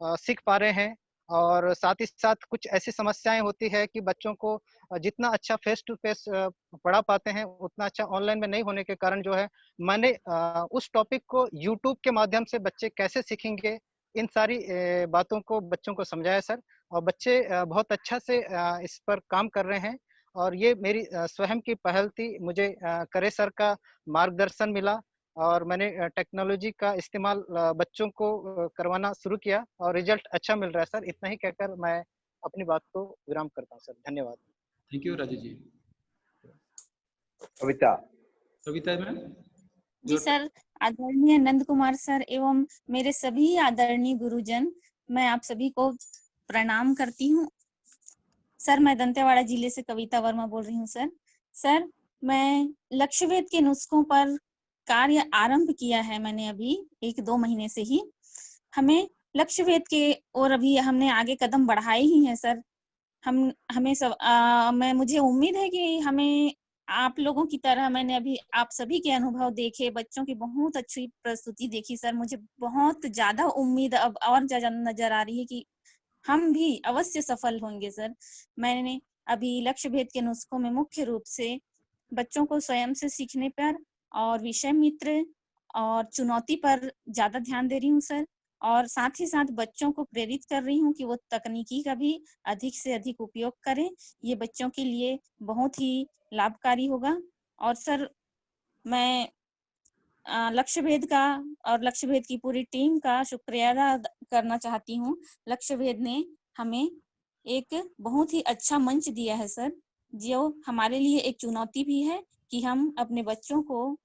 सीख पा रहे हैं। और साथ ही साथ कुछ ऐसी समस्याएं होती है कि बच्चों को जितना अच्छा फेस टू फेस पढ़ा पाते हैं उतना अच्छा ऑनलाइन में नहीं होने के कारण जो है मैंने उस टॉपिक को यूट्यूब के माध्यम से बच्चे कैसे सीखेंगे इन सारी बातों को बच्चों को समझाया सर। और बच्चे बहुत अच्छा से इस पर काम कर रहे हैं, और ये मेरी स्वयं की पहल थी। मुझे करे सर का मार्गदर्शन मिला, और मैंने टेक्नोलॉजी का इस्तेमाल बच्चों को करवाना शुरू किया, और रिजल्ट अच्छा मिल रहा है सर। इतना ही कहकर मैं अपनी बात को विराम करता हूँ सर। धन्यवाद।
Thank you Raju ji.
Kavita
ma'am.
जी सर, आदरणीय नंद कुमार सर एवं मेरे सभी आदरणीय गुरुजन, मैं आप सभी को प्रणाम करती हूँ। सर, मैं दंतेवाड़ा जिले से कविता वर्मा बोल रही हूँ सर। सर, मैं लक्ष्यवेध के नुस्खों पर कार्य आरंभ किया है मैंने अभी 1-2 महीने से ही। हमें लक्ष्यवेध के और अभी हमने आगे कदम बढ़ाए ही हैं सर। हमें सब मुझे उम्मीद है कि हमें आप लोगों की तरह मैंने अभी आप सभी के अनुभव देखे, बच्चों की बहुत अच्छी प्रस्तुति देखी सर। मुझे बहुत ज्यादा उम्मीद अब और ज्यादा नजर आ रही है कि हम भी अवश्य सफल होंगे सर। मैंने अभी लक्ष्यभेद के नुस्खों में मुख्य रूप से बच्चों को स्वयं से सीखने पर और विषय मित्र और चुनौती पर ज्यादा ध्यान दे रही हूँ सर, और साथ ही साथ बच्चों को प्रेरित कर रही हूँ कि वो तकनीकी का भी अधिक से अधिक उपयोग करें। ये बच्चों के लिए बहुत ही लाभकारी होगा। और सर, मैं लक्ष्यभेद का और लक्ष्यभेद की पूरी टीम का शुक्रिया अदा करना चाहती हूँ। लक्ष्यभेद ने हमें एक बहुत ही अच्छा मंच दिया है सर, जो हमारे लिए एक चुनौती भी है कि हम अपने बच्चों को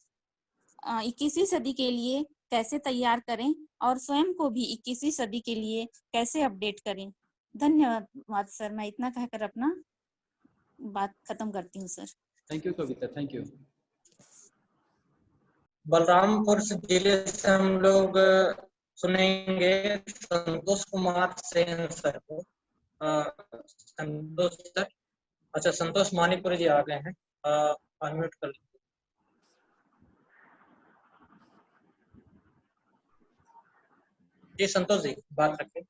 21वीं सदी के लिए कैसे तैयार करें और स्वयं को भी 21वीं सदी के लिए कैसे अपडेट करें। धन्यवाद सर, मैं इतना कहकर अपना बात खत्म करती हूँ sir.
Thank you Kavita, thank you.
Balrampur जिले से हम लोग सुनेंगे संतोष कुमार सेन सर को। संतोष सर, अच्छा संतोष मानीपुरी जी आ गए हैं, अनम्यूट कर लीजिए। जी संतोष जी, बात रखें।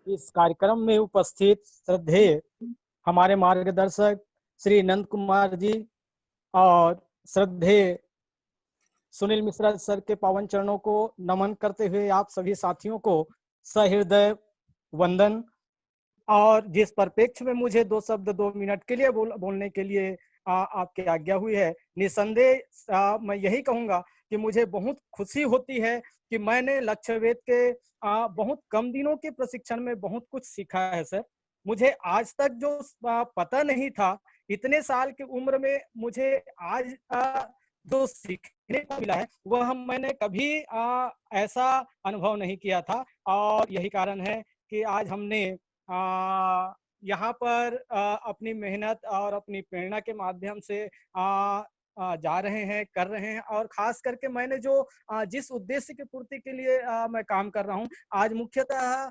इस कार्यक्रम में उपस्थित श्रद्धेय हमारे मार्गदर्शक श्री नंद कुमार जी और श्रद्धेय सुनील मिश्रा सर के पावन चरणों को नमन करते हुए आप सभी साथियों को सहृदय वंदन। और जिस परिप्रेक्ष्य में मुझे 2 शब्द 2 मिनट के लिए बोलने के लिए आपकी आज्ञा हुई है, निसंदेह मैं यही कहूंगा कि मुझे बहुत खुशी होती है कि मैंने लक्ष्यवेध के बहुत कम दिनों के प्रशिक्षण में बहुत कुछ सीखा है सर। मुझे आज तक जो पता नहीं था, इतने साल की उम्र में मुझे आज जो सीखने को मिला है वह मैंने कभी ऐसा अनुभव नहीं किया था। और यही कारण है कि आज हमने यहाँ पर अपनी मेहनत और अपनी प्रेरणा के माध्यम से जा रहे हैं, कर रहे हैं। और खास करके मैंने जो जिस उद्देश्य की पूर्ति के लिए मैं काम कर रहा हूँ, आज मुख्यतः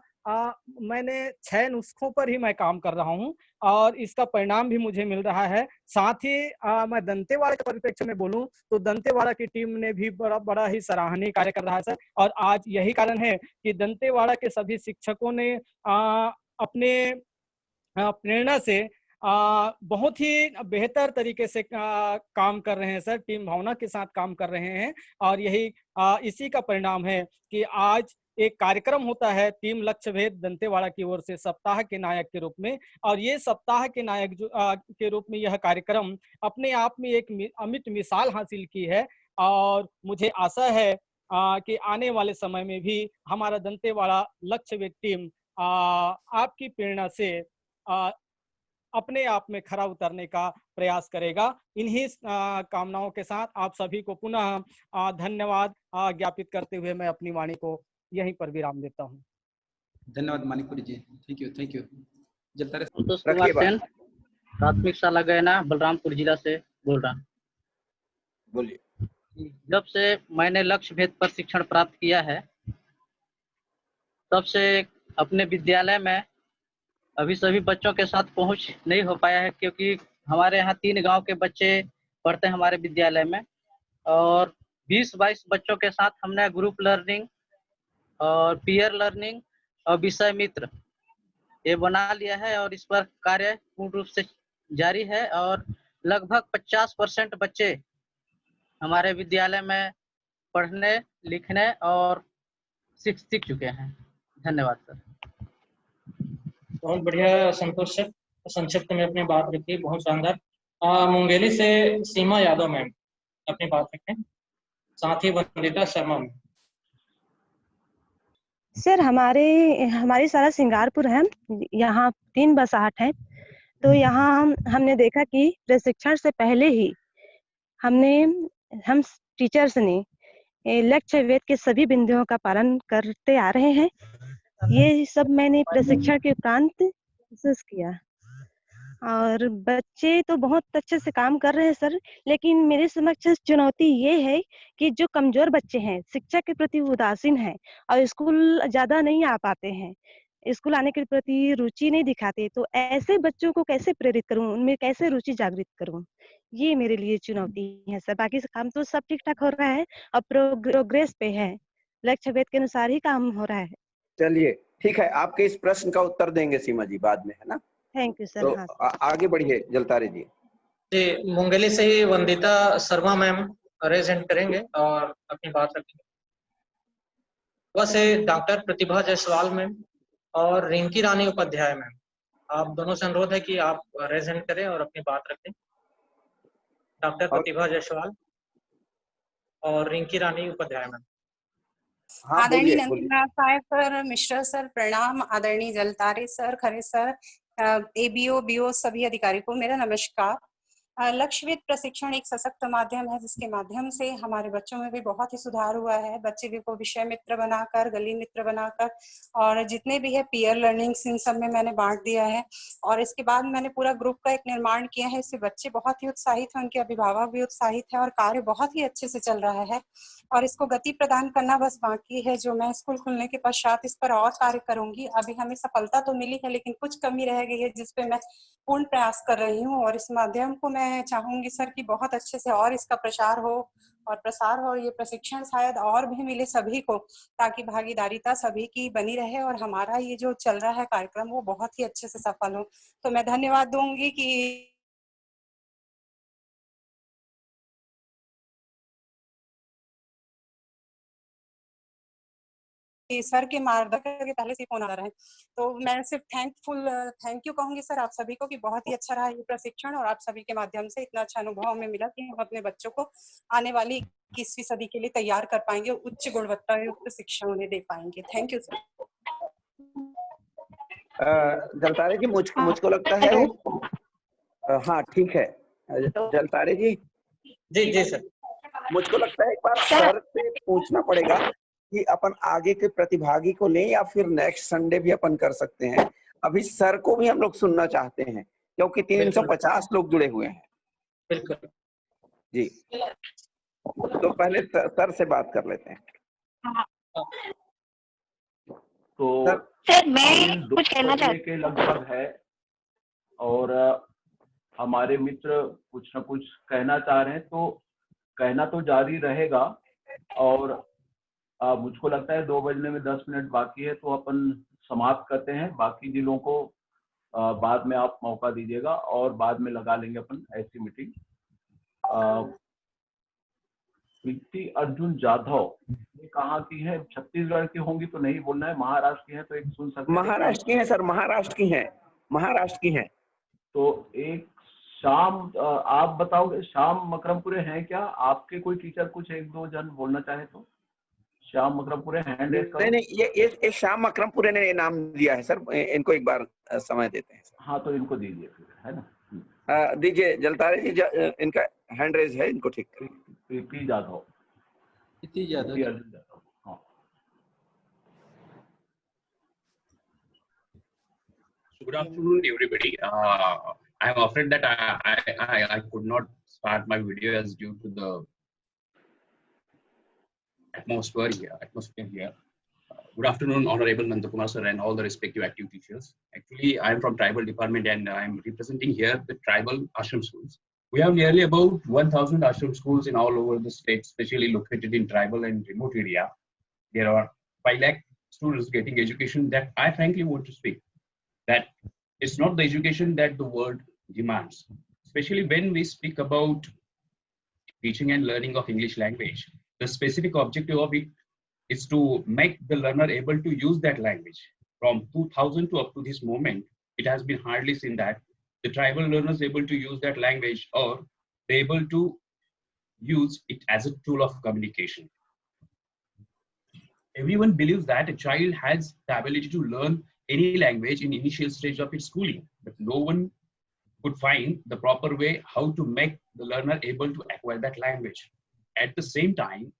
मैंने 6 नुस्खों पर ही मैं काम कर रहा हूँ और इसका परिणाम भी मुझे मिल रहा है। साथ ही मैं दंतेवाड़ा के परिप्रेक्ष्य में बोलूं तो दंतेवाड़ा की टीम ने भी बड़ा ही सराहनीय कार्य कर रहा है सर। और आज यही कारण है कि दंतेवाड़ा के सभी शिक्षकों ने अपने प्रेरणा से बहुत ही बेहतर तरीके से काम कर रहे हैं सर, टीम भावना के साथ काम कर रहे हैं। और यही इसी का परिणाम है कि आज
एक कार्यक्रम होता है टीम लक्ष्य भेद दंतेवाड़ा की ओर से सप्ताह के नायक के रूप में, और ये सप्ताह के नायक के रूप में यह कार्यक्रम अपने आप में एक अमिट मिसाल हासिल की है। और मुझे आशा है कि आने वाले समय में भी हमारा दंतेवाड़ा लक्ष्य भेद टीम आपकी प्रेरणा से अपने आप में खरा उतरने का प्रयास करेगा। इन्हीं कामनाओं के साथ आप सभी को पुनः धन्यवाद ज्ञापित करते हुए मैं अपनी वाणी को यहीं पर विराम देता हूँ।
धन्यवाद मानिकपुरी जी, थैंक यू। जलतारे
संतोष कुमार सेन, प्राथमिक शाला गयना, बलरामपुर जिला से बोल रहा हूँ।
बोलिए।
जब से मैंने लक्ष्य भेद प्रशिक्षण प्राप्त किया है तब से अपने विद्यालय में अभी सभी बच्चों के साथ पहुंच नहीं हो पाया है, क्योंकि हमारे यहाँ 3 गांव के बच्चे पढ़ते हैं हमारे विद्यालय में, और 20-22 बच्चों के साथ हमने ग्रुप लर्निंग और पीयर लर्निंग और विषय मित्र ये बना लिया है, और इस पर कार्य पूर्ण रूप से जारी है। और लगभग 50% बच्चे हमारे विद्यालय में पढ़ने लिखने और सीख चुके हैं। धन्यवाद सर।
बहुत बढ़िया संतोष सर, संक्षिप्त में अपनी बात रखी, बहुत शानदार। मुंगेली से सीमा यादव मैम अपनी बात रखें, साथ ही वंदिता शर्मा मैम।
सर हमारी सारा सिंगारपुर है, यहाँ 3 बसाहट है। तो यहाँ हमने देखा कि प्रशिक्षण से पहले ही हम टीचर्स ने लक्ष्य भेद के सभी बिंदुओं का पालन करते आ रहे हैं। ये सब मैंने प्रशिक्षण के उपरांत महसूस किया, और बच्चे तो बहुत अच्छे से काम कर रहे हैं सर। लेकिन मेरे समक्ष चुनौती ये है कि जो कमजोर बच्चे हैं, शिक्षा के प्रति उदासीन हैं और स्कूल ज्यादा नहीं आ पाते हैं, स्कूल आने के प्रति रुचि नहीं दिखाते, तो ऐसे बच्चों को कैसे प्रेरित करूं, उनमें कैसे रुचि जागृत करूं, ये मेरे लिए चुनौती है सर। बाकी काम तो सब ठीक ठाक हो रहा है और प्रोग्रेस पे है, लक्ष्य भेद के अनुसार ही काम हो रहा है।
चलिए ठीक है, आपके इस प्रश्न का उत्तर देंगे सीमा जी बाद में, है ना।
Thank you sir.
तो
हाँ
आगे बढ़िए जलतारे जी।
जी, मुंगेली से ही Vandita Sharma ma'am raise hand करेंगे और अपनी बात रखेंगे। वह से डॉक्टर प्रतिभा जायसवाल मैम और रिंकी रानी उपाध्याय मैम, आप दोनों से अनुरोध है कि आप रेज हैंड करें और अपनी बात रखें। डॉक्टर प्रतिभा जायसवाल और रिंकी रानी उपाध्याय मैम।
आदरणीय नंदकुमार साहेब सर, मिश्रा सर प्रणाम। आदरणीय जलतारे सर, खरे सर, एबीओ बीओ सभी अधिकारी को मेरा नमस्कार। लक्ष्य भेद प्रशिक्षण एक सशक्त माध्यम है जिसके माध्यम से हमारे बच्चों में भी बहुत ही सुधार हुआ है। बच्चे भी को विषय मित्र बनाकर, गली मित्र बनाकर, और जितने भी है पीयर लर्निंग इन सब में मैंने बांट दिया है। और इसके बाद मैंने पूरा ग्रुप का एक निर्माण किया है। इससे बच्चे बहुत ही उत्साहित हैं, उनके अभिभावक भी उत्साहित है और कार्य बहुत ही अच्छे से चल रहा है। और इसको गति प्रदान करना बस बाकी है, जो मैं स्कूल खुलने के पश्चात इस पर और कार्य करूंगी। अभी हमें सफलता तो मिली है लेकिन कुछ कमी रह गई है जिसपे मैं पूर्ण प्रयास कर रही हूँ। और इस माध्यम को मैं चाहूंगी सर कि बहुत अच्छे से और इसका प्रचार हो और प्रसार हो। ये प्रशिक्षण शायद और भी मिले सभी को, ताकि भागीदारिता सभी की बनी रहे और हमारा ये जो चल रहा है कार्यक्रम वो बहुत ही अच्छे से सफल हो। तो मैं धन्यवाद दूंगी कि सर के मार्गदर्शन के पहले से फोन आ रहा है। तो मैं सिर्फ थैंक यू कहूंगी सर आप सभी को कि बहुत ही अच्छा रहा ये प्रशिक्षण, और आप सभी के माध्यम से इतना अच्छा अनुभव हमें मिला कि हम अपने बच्चों को आने वाली 21वीं सदी के लिए तैयार कर पाएंगे, उच्च गुणवत्ता युक्त शिक्षा उन्हें दे पाएंगे। Thank you sir.
Jaltare ji मुझको लगता है हाँ ठीक है जलतारे जी।
जी सर।
मुझको लगता है एक बार सर से पूछना पड़ेगा कि अपन आगे के प्रतिभागी को लें या फिर नेक्स्ट संडे भी अपन कर सकते हैं। अभी सर को भी हम लोग सुनना चाहते हैं क्योंकि 350 लोग जुड़े हुए हैं।
बिल्कुल
जी, तो पहले सर से बात कर लेते हैं।
तो
सर मैं कुछ कहना चाहती
के लगभग है और हमारे मित्र कुछ न कुछ कहना चाह रहे हैं, तो कहना तो जारी रहेगा। और मुझको लगता है 2 बजने में 10 मिनट बाकी है, तो अपन समाप्त करते हैं। बाकी जिलों को बाद में आप मौका दीजिएगा और बाद में लगा लेंगे अपन ऐसी मीटिंग। प्रीति अर्जुन जाधव, ये कहाँ की है? छत्तीसगढ़ की होंगी तो नहीं बोलना है, महाराष्ट्र की है तो एक सुन सकते हैं।
महाराष्ट्र की है सर, महाराष्ट्र की है, महाराष्ट्र की है।
तो एक शाम, आप बताओगे श्याम मकरमपुरे हैं क्या? आपके कोई टीचर कुछ एक दो जन बोलना चाहे तो श्याम मकरमपुरे हैंड रेज करो।
नहीं, ये श्याम मकरमपुरे ने नाम दिया है सर, इनको एक बार समय देते हैं।
हाँ तो इनको दीजिए फिर, है ना?
दीजिए जलतारे जी, इनका हैंड रेज है, इनको ठीक करें।
प्रीति जाधव,
प्रीति जाधव,
अर्जुन जाधव। हाँ,
good afternoon everybody. I am afraid that I could not start my video as due to the atmosphere here. Good afternoon, Honorable Nandakumar sir and all the respective active teachers. Actually, I am from tribal department and I am representing here the tribal ashram schools. We have nearly about 1,000 ashram schools in all over the state, especially located in tribal and remote area. There are 5 lakh students getting education that I frankly want to speak. That it's not the education that the world demands, especially when we speak about teaching and learning of English language. The specific objective of it is to make the learner able to use that language. From 2000 to up to this moment, it has been hardly seen that the tribal learners able to use that language or they able to use it as a tool of communication. Everyone believes that a child has the ability to learn any language in initial stage of its schooling, but no one could find the proper way how to make the learner able to acquire that language. At the same time,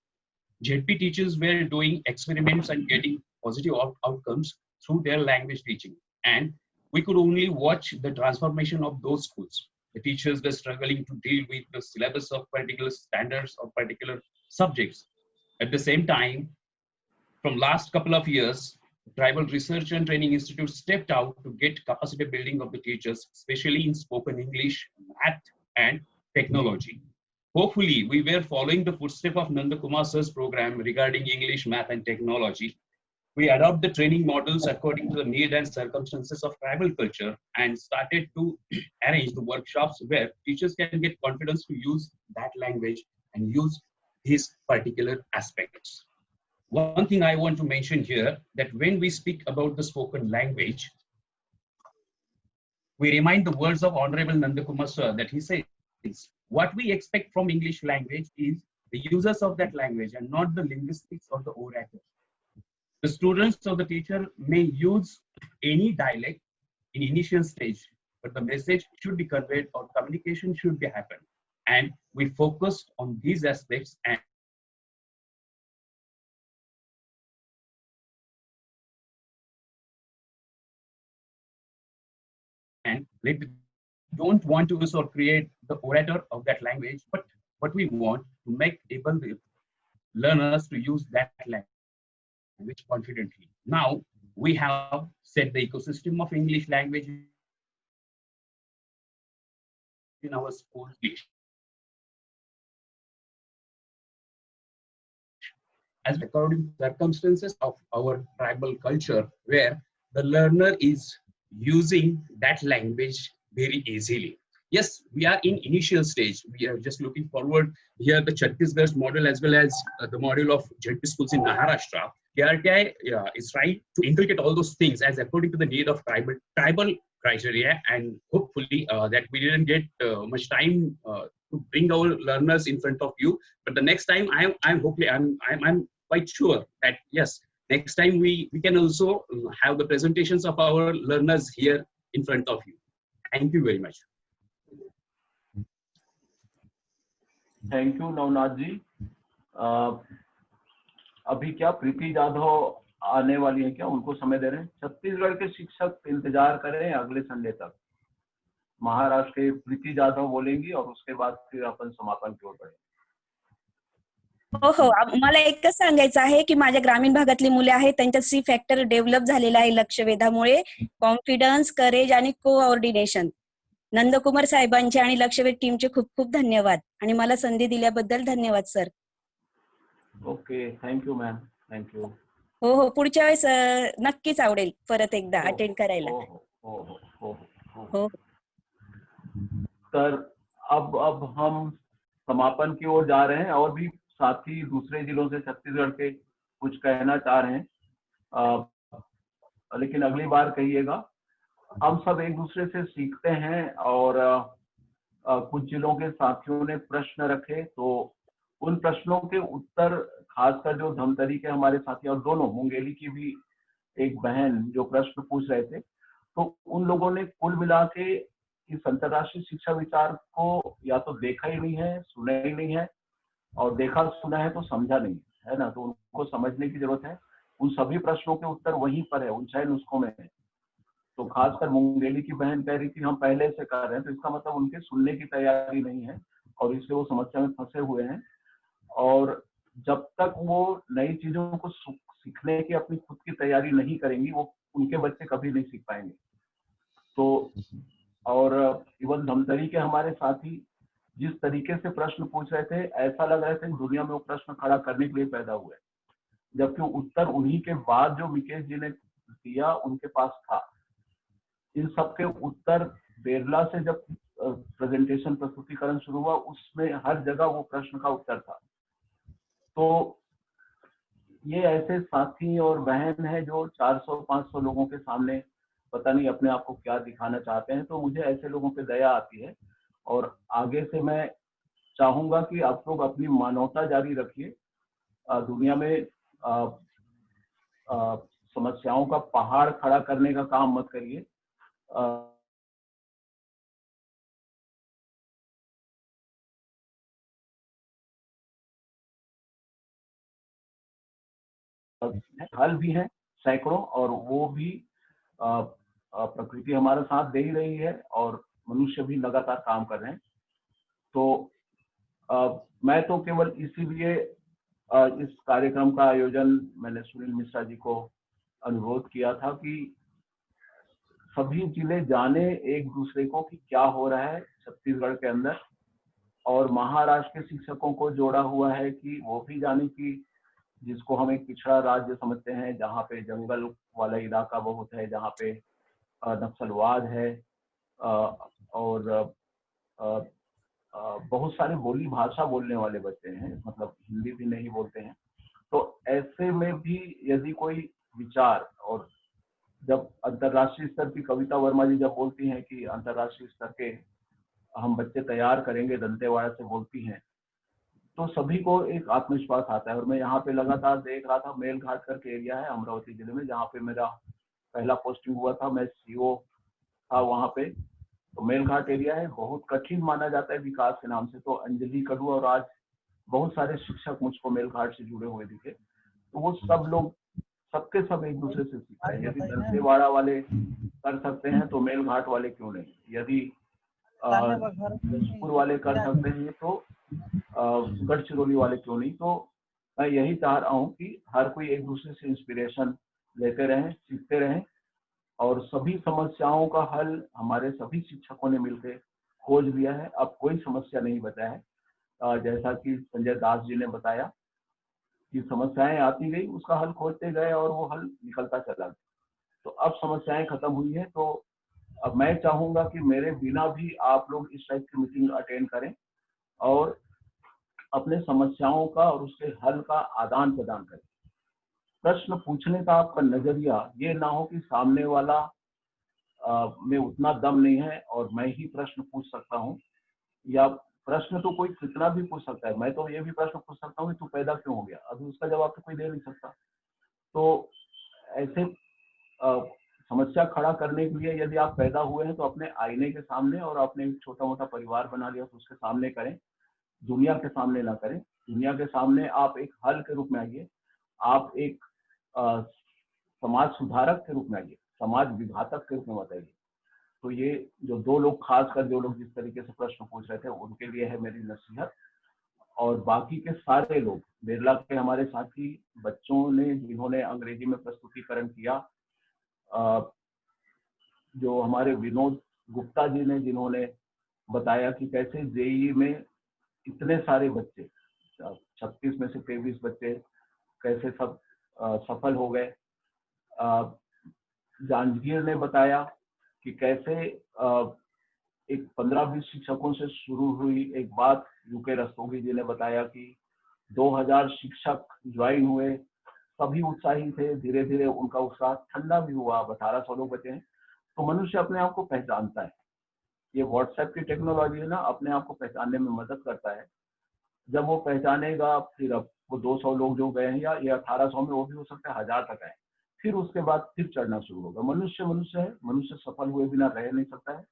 ZP teachers were doing experiments and getting positive outcomes through their language teaching. And we could only watch the transformation of those schools. The teachers were struggling to deal with the syllabus of particular standards of particular subjects. At the same time, from last couple of years, Tribal Research and Training Institute stepped out to get capacity building of the teachers, especially in spoken English, math, and technology. Hopefully, we were following the footsteps of Nandakumar sir's program regarding English, math, and technology. We adopt the training models according to the need and circumstances of tribal culture and started to arrange the workshops where teachers can get confidence to use that language and use these particular aspects. One thing I want to mention here, that when we speak about the spoken language, we remind the words of Honorable Nandakumar sir that he says, what we expect from English language is the users of that language and not the linguistics or the orator. The students or the teacher may use any dialect in initial stage, but the message should be conveyed or communication should be happen. And we focused on these aspects and don't want to use or create the orator of that language, but what we want to make able the learners to use that language confidently. Now we have set the ecosystem of English language in our schools as according to circumstances of our tribal culture, where the learner is using that language very easily. Yes, we are in initial stage. We are just looking forward here the Chhattisgarh model as well as the model of ZP schools in Maharashtra. KRTI is trying to inculcate all those things as according to the need of tribal criteria, and hopefully that we didn't get much time to bring our learners in front of you. But the next time, I'm quite sure that yes, next time we can also have the presentations of our learners here in front of you. Thank you very much.
Thank you Navnath ji. अभी क्या प्रीति जाधव आने वाली है क्या? उनको समय दे रहे हैं। छत्तीसगढ़ के शिक्षक इंतजार करें अगले संडे तक। महाराष्ट्र के प्रीति जाधव बोलेंगी और उसके बाद फिर अपन समापन की ओर बढ़ेंगे।
हो, मला एकच सांगायचं आहे की माझ्या ग्रामीण भागातली मुले आहेत, त्यांच्यात सी फॅक्टर डेव्हलप झालेला आहे लक्षवेधामुळे. कॉन्फिडन्स, करेज आणि कोऑर्डिनेशन. नंदकुमार साहेबांचे आणि लक्षवेध टीमचे खूप खूप धन्यवाद आणि मला संधी दिल्याबद्दल धन्यवाद sir.
Okay, thank you ma'am, thank you.
हो, पुढच्या वेळेस नक्कीच आवडेल परत एकदा अटेंड करायला.
हो. तर अब हम समापन की ओर जा रहे हैं और भी साथी दूसरे जिलों से छत्तीसगढ़ के कुछ कहना चाह रहे हैं, लेकिन अगली बार कहिएगा। हम सब एक दूसरे से सीखते हैं और कुछ जिलों के साथियों ने प्रश्न रखे तो उन प्रश्नों के उत्तर, खासकर जो धमतरी के हमारे साथी और दोनों मुंगेली की भी एक बहन जो प्रश्न पूछ रहे थे, तो उन लोगों ने कुल मिला के इस अंतर्राष्ट्रीय शिक्षा विचार को या तो देखा ही नहीं है, सुना ही नहीं है, और देखा सुना है तो समझा नहीं है ना, तो उनको समझने की जरूरत है। उन सभी प्रश्नों के उत्तर वहीं पर है, उन 6 नुस्खों में है। तो खासकर मुंगेली की बहन कह रही थी हम पहले से कर रहे हैं, तो इसका मतलब उनके सुनने की तैयारी नहीं है और इसलिए वो समस्या में फंसे हुए हैं। और जब तक वो नई चीजों को सीखने की अपनी खुद की तैयारी नहीं करेंगी, वो उनके बच्चे कभी नहीं सीख पाएंगे। तो और इवन धमतरी के हमारे साथी जिस तरीके से प्रश्न पूछ रहे थे, ऐसा लग रहा था कि दुनिया में वो प्रश्न खड़ा करने के लिए पैदा हुए, जबकि उत्तर उन्हीं के बाद जो विकेश जी ने दिया उनके पास था। इन सब के उत्तर बेरला से जब प्रेजेंटेशन प्रस्तुतिकरण शुरू हुआ, उसमें हर जगह वो प्रश्न का उत्तर था। तो ये ऐसे साथी और बहन है जो 400-500 लोगों के सामने पता नहीं अपने आप को क्या दिखाना चाहते हैं, तो मुझे ऐसे लोगों पे दया आती है। और आगे से मैं चाहूंगा कि आप लोग अपनी मानवता जारी रखिए, दुनिया में समस्याओं का पहाड़ खड़ा करने का काम मत करिए। हल भी हैं सैकड़ों, और वो भी प्रकृति हमारा साथ दे ही रही है और मनुष्य भी लगातार काम कर रहे हैं। तो मैं तो केवल इसीलिए इस कार्यक्रम का आयोजन मैंने सुनील मिश्रा जी को अनुरोध किया था कि सभी जिले जाने एक दूसरे को कि क्या हो रहा है छत्तीसगढ़ के अंदर, और महाराष्ट्र के शिक्षकों को जोड़ा हुआ है कि वो भी जाने कि जिसको हम एक पिछड़ा राज्य समझते हैं, जहाँ पे जंगल वाला इलाका बहुत है, जहाँ पे नक्सलवाद है और बहुत सारे बोली भाषा बोलने वाले बच्चे हैं, मतलब हिंदी भी नहीं बोलते हैं। तो ऐसे में भी यदि कोई विचार, और जब अंतर्राष्ट्रीय स्तर की कविता वर्मा जी जब बोलती हैं कि अंतर्राष्ट्रीय स्तर के हम बच्चे तैयार करेंगे, दंतेवाड़ा से बोलती हैं, तो सभी को एक आत्मविश्वास आता है। और मैं यहाँ पे लगातार देख रहा था, मेलघाट करके एरिया है अमरावती जिले में, जहाँ पे मेरा पहला पोस्टिंग हुआ था, मैं सीओ था वहाँ पे। तो मेलघाट एरिया है, बहुत कठिन माना जाता है विकास के नाम से। तो अंजलि कड़ू और आज बहुत सारे शिक्षक मुझको मेलघाट से जुड़े हुए दिखे। तो वो सब लोग सबके सब एक दूसरे से सीखते हैं। यदि दंतेवाड़ा वाले कर सकते हैं तो मेलघाट वाले क्यों नहीं, यदि जशपुर वाले कर सकते हैं तो गढ़चिरौली वाले क्यों नहीं। तो मैं यही चाह रहा हूँ कि हर कोई एक दूसरे से इंस्पिरेशन लेते रहें, सीखते रहें, और सभी समस्याओं का हल हमारे सभी शिक्षकों ने मिलकर खोज लिया है। अब कोई समस्या नहीं बचा है। जैसा कि संजय दास जी ने बताया कि समस्याएं आती गई, उसका हल खोजते गए और वो हल निकलता चला गया। तो अब समस्याएं खत्म हुई है। तो अब मैं चाहूंगा कि मेरे बिना भी आप लोग इस टाइप की मीटिंग अटेंड करें और अपने समस्याओं का और उसके हल का आदान प्रदान करें। प्रश्न पूछने का आपका नजरिया ये ना हो कि सामने वाला में उतना दम नहीं है और मैं ही प्रश्न पूछ सकता हूँ, या प्रश्न तो कोई कितना भी पूछ सकता है। मैं तो ये भी प्रश्न पूछ सकता हूँ कि तू पैदा क्यों हो गया, अभी उसका जवाब तो कोई दे नहीं सकता। तो ऐसे समस्या खड़ा करने के लिए यदि आप पैदा हुए हैं तो अपने आईने के सामने और अपने एक छोटा मोटा परिवार बना लिया तो उसके सामने करें, दुनिया के सामने ना करें। दुनिया के सामने आप एक हल के रूप में आइए, आप एक समाज सुधारक के रूप में आइए, समाज विघातक के रूप में मत आइए। तो ये जो दो लोग, खासकर जो लोग जिस तरीके से प्रश्न पूछ रहे थे, उनके लिए है मेरी नसीहत। और बाकी के सारे लोग, बिरला के हमारे साथी बच्चों ने जिन्होंने अंग्रेजी में प्रस्तुतिकरण किया, जो हमारे विनोद गुप्ता जी ने जिन्होंने बताया कि कैसे जेईई में इतने सारे बच्चे, 36 में से 23 बच्चे कैसे सब सफल हो गए। जांजगीर ने बताया कि कैसे एक 15-20 शिक्षकों से शुरू हुई एक बात। यूके रस्तोगी जी ने बताया कि 2000 शिक्षक ज्वाइन हुए, सभी उत्साही थे। धीरे धीरे उनका उत्साह ठंडा भी हुआ। अब 1800 लोग बचे हैं। तो मनुष्य अपने आप को पहचानता है। ये व्हाट्सएप की टेक्नोलॉजी है ना, अपने आप को पहचानने में मदद करता है। जब वो पहचानेगा, फिर अब वो 200 लोग जो गए हैं या ये 1800 में वो भी हो सकता है 1000 तक आए, फिर उसके बाद फिर चढ़ना शुरू होगा। मनुष्य मनुष्य है, मनुष्य सफल हुए बिना रह नहीं सकता है।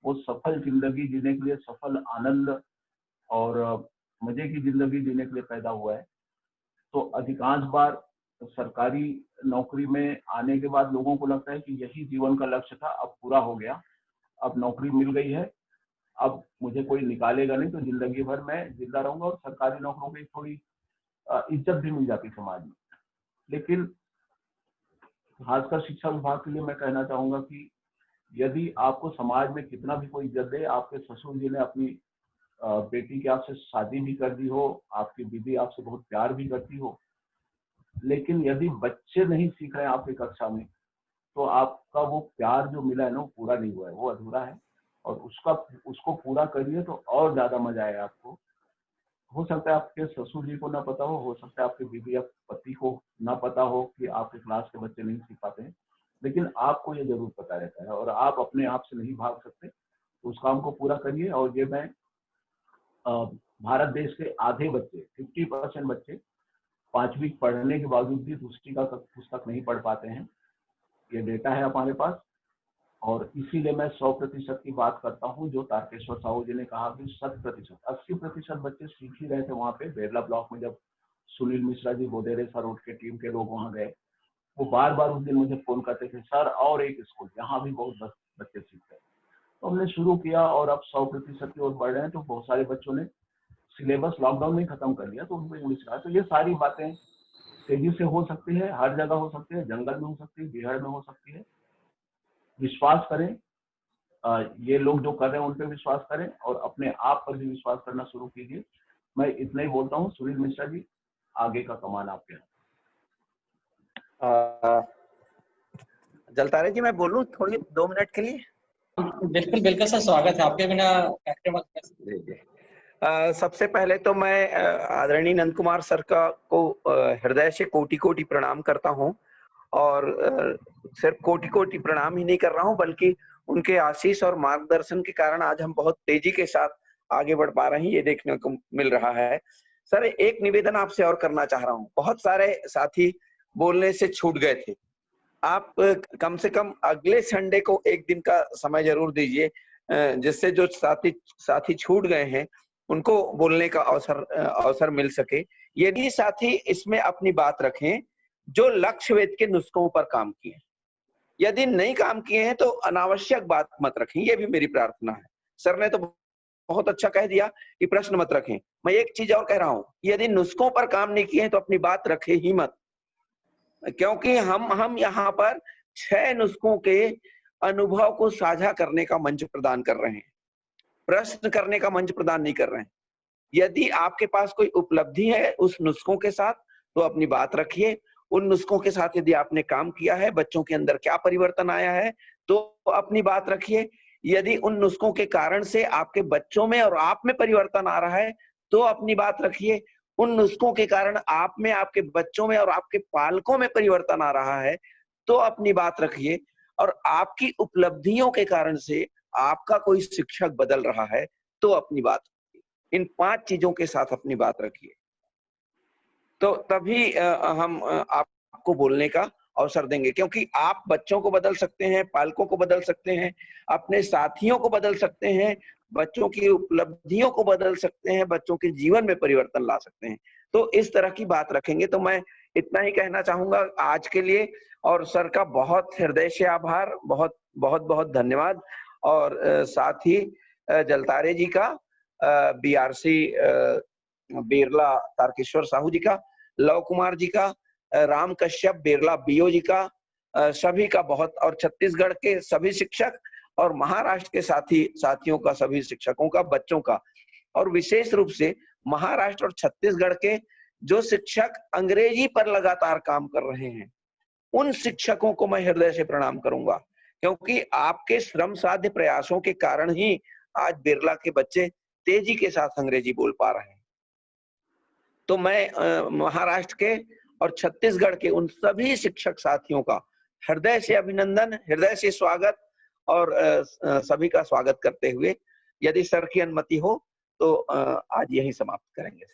वो सफल जिंदगी जीने के लिए, सफल आनंद और मजे की जिंदगी जीने के लिए पैदा हुआ है। तो अधिकांश बार सरकारी नौकरी में आने के बाद लोगों को लगता है कि यही जीवन का लक्ष्य था, अब पूरा हो गया, अब नौकरी मिल गई है, अब मुझे कोई निकालेगा नहीं, तो जिंदगी भर मैं जिंदा रहूंगा। और सरकारी नौकरों की थोड़ी इज्जत भी मिल जाती समाज में। लेकिन खासकर शिक्षा विभाग के लिए मैं कहना चाहूंगा कि यदि आपको समाज में कितना भी कोई इज्जत दे, आपके ससुर जी ने अपनी बेटी की आपसे शादी भी कर दी हो, आपकी बीवी आपसे बहुत प्यार भी करती हो, लेकिन यदि बच्चे नहीं सीख रहे हैं आपकी कक्षा में, तो आपका वो प्यार जो मिला है ना, वो पूरा नहीं हुआ है, वो अधूरा है। और उसको पूरा करिए तो और ज्यादा मजा आएगा आपको। हो सकता है आपके ससुर जी को ना पता हो सकता है आपके बीवी या पति को ना पता हो कि आपके क्लास के बच्चे नहीं सीख पाते हैं, लेकिन आपको ये जरूर पता रहता है और आप अपने आप से नहीं भाग सकते। तो उस काम को पूरा करिए। और ये मैं भारत देश के आधे बच्चे, 50% बच्चे 5वीं पढ़ने के बावजूद भी दूसरी का पुस्तक नहीं पढ़ पाते हैं। ये डेटा है हमारे पास। और इसीलिए मैं 100% की बात करता हूँ, जो तारकेश्वर साहू जी ने कहा कि 100%, 80% बच्चे सीख ही रहे थे। वहाँ पे बेरला ब्लॉक में जब सुनील मिश्रा जी, बोदेरे सर, उठ के टीम के लोग वहाँ गए, वो बार बार उस दिन मुझे फोन करते थे, सर और एक स्कूल, यहाँ भी बहुत बच्चे सीखते हैं। तो हमने शुरू किया और अब 100% की ओर बढ़ रहे हैं। तो बहुत सारे बच्चों ने सिलेबस लॉकडाउन में खत्म कर लिया, तो उनको इंग्लिश का। तो ये सारी बातें तेजी से हो सकती है, हर जगह हो सकती है, जंगल में हो सकती है, बिहार में हो सकती है। विश्वास करें, ये लोग जो कर रहे हैं उन पर विश्वास करें और अपने आप पर भी विश्वास करना शुरू कीजिए। मैं इतना ही बोलता हूँ। सुनील मिश्रा जी, आगे का कमान आपके हाथ।
जलतारे जी, मैं बोलूं थोड़ी 2 मिनट के लिए?
बिल्कुल बिल्कुल सर, स्वागत है। आपके बिना
सबसे पहले तो मैं आदरणीय नंद कुमार सर को हृदय से कोटि कोटि प्रणाम करता हूं। और सिर्फ कोटि कोटि प्रणाम ही नहीं कर रहा हूं, बल्कि उनके आशीष और मार्गदर्शन के कारण आज हम बहुत तेजी के साथ आगे बढ़ पा रहे हैं, ये देखने को मिल रहा है। सर, एक निवेदन आपसे और करना चाह रहा हूं। बहुत सारे साथी बोलने से छूट गए थे। आप कम से कम अगले संडे को एक दिन का समय जरूर दीजिए, जिससे जो साथी छूट गए हैं उनको बोलने का अवसर मिल सके। यदि साथी इसमें अपनी बात रखें जो लक्ष्य वेध के नुस्खों पर काम किए, यदि नहीं काम किए हैं तो अनावश्यक बात मत रखें, ये भी मेरी प्रार्थना है। सर ने तो बहुत अच्छा कह दिया कि प्रश्न मत रखें। मैं एक चीज और कह रहा हूं, यदि नुस्खों पर काम नहीं किए हैं तो अपनी बात रखे ही मत, क्योंकि हम यहाँ पर 6 नुस्खों के अनुभव को साझा करने का मंच प्रदान कर रहे हैं, प्रश्न करने का मंच प्रदान नहीं कर रहे हैं। यदि आपके पास कोई उपलब्धि है उस नुस्खों के साथ तो अपनी बात रखिए। उन नुस्खों के साथ यदि आपने काम किया है, बच्चों के अंदर क्या परिवर्तन आया है, तो अपनी बात रखिए। यदि उन नुस्खों के कारण से आपके बच्चों में और आप में परिवर्तन आ रहा है तो अपनी बात रखिए। उन नुस्खों के कारण आप में, आपके बच्चों में और आपके पालकों में परिवर्तन आ रहा है तो अपनी बात रखिए। और आपकी उपलब्धियों के कारण से आपका कोई शिक्षक बदल रहा है तो अपनी बात रखिए। इन 5 चीजों के साथ अपनी बात रखिए, तो तभी हम आपको बोलने का अवसर देंगे। क्योंकि आप बच्चों को बदल सकते हैं, पालकों को बदल सकते हैं, अपने साथियों को बदल सकते हैं, बच्चों की उपलब्धियों को बदल सकते हैं, बच्चों के जीवन में परिवर्तन ला सकते हैं। तो इस तरह की बात रखेंगे। तो मैं इतना ही कहना चाहूंगा आज के लिए। और सर का बहुत हृदय से आभार, बहुत बहुत बहुत धन्यवाद। और साथ ही जलतारे जी का, BRC बेरला तारकेश्वर साहू जी का, लव कुमार जी का, राम कश्यप बेरला BO जी का, सभी का बहुत, और छत्तीसगढ़ के सभी शिक्षक और महाराष्ट्र के साथियों का, सभी शिक्षकों का, बच्चों का, और विशेष रूप से महाराष्ट्र और छत्तीसगढ़ के जो शिक्षक अंग्रेजी पर लगातार काम कर रहे हैं, उन शिक्षकों को मैं हृदय से प्रणाम करूंगा। क्योंकि आपके श्रम साध्य प्रयासों के कारण ही आज बिरला के बच्चे तेजी के साथ अंग्रेजी बोल पा रहे हैं। तो तो मैं महाराष्ट्र के और छत्तीसगढ़ के उन सभी शिक्षक साथियों का हृदय से अभिनंदन, हृदय से स्वागत और सभी का स्वागत करते हुए यदि सर की अनुमति हो तो आज यही समाप्त करेंगे।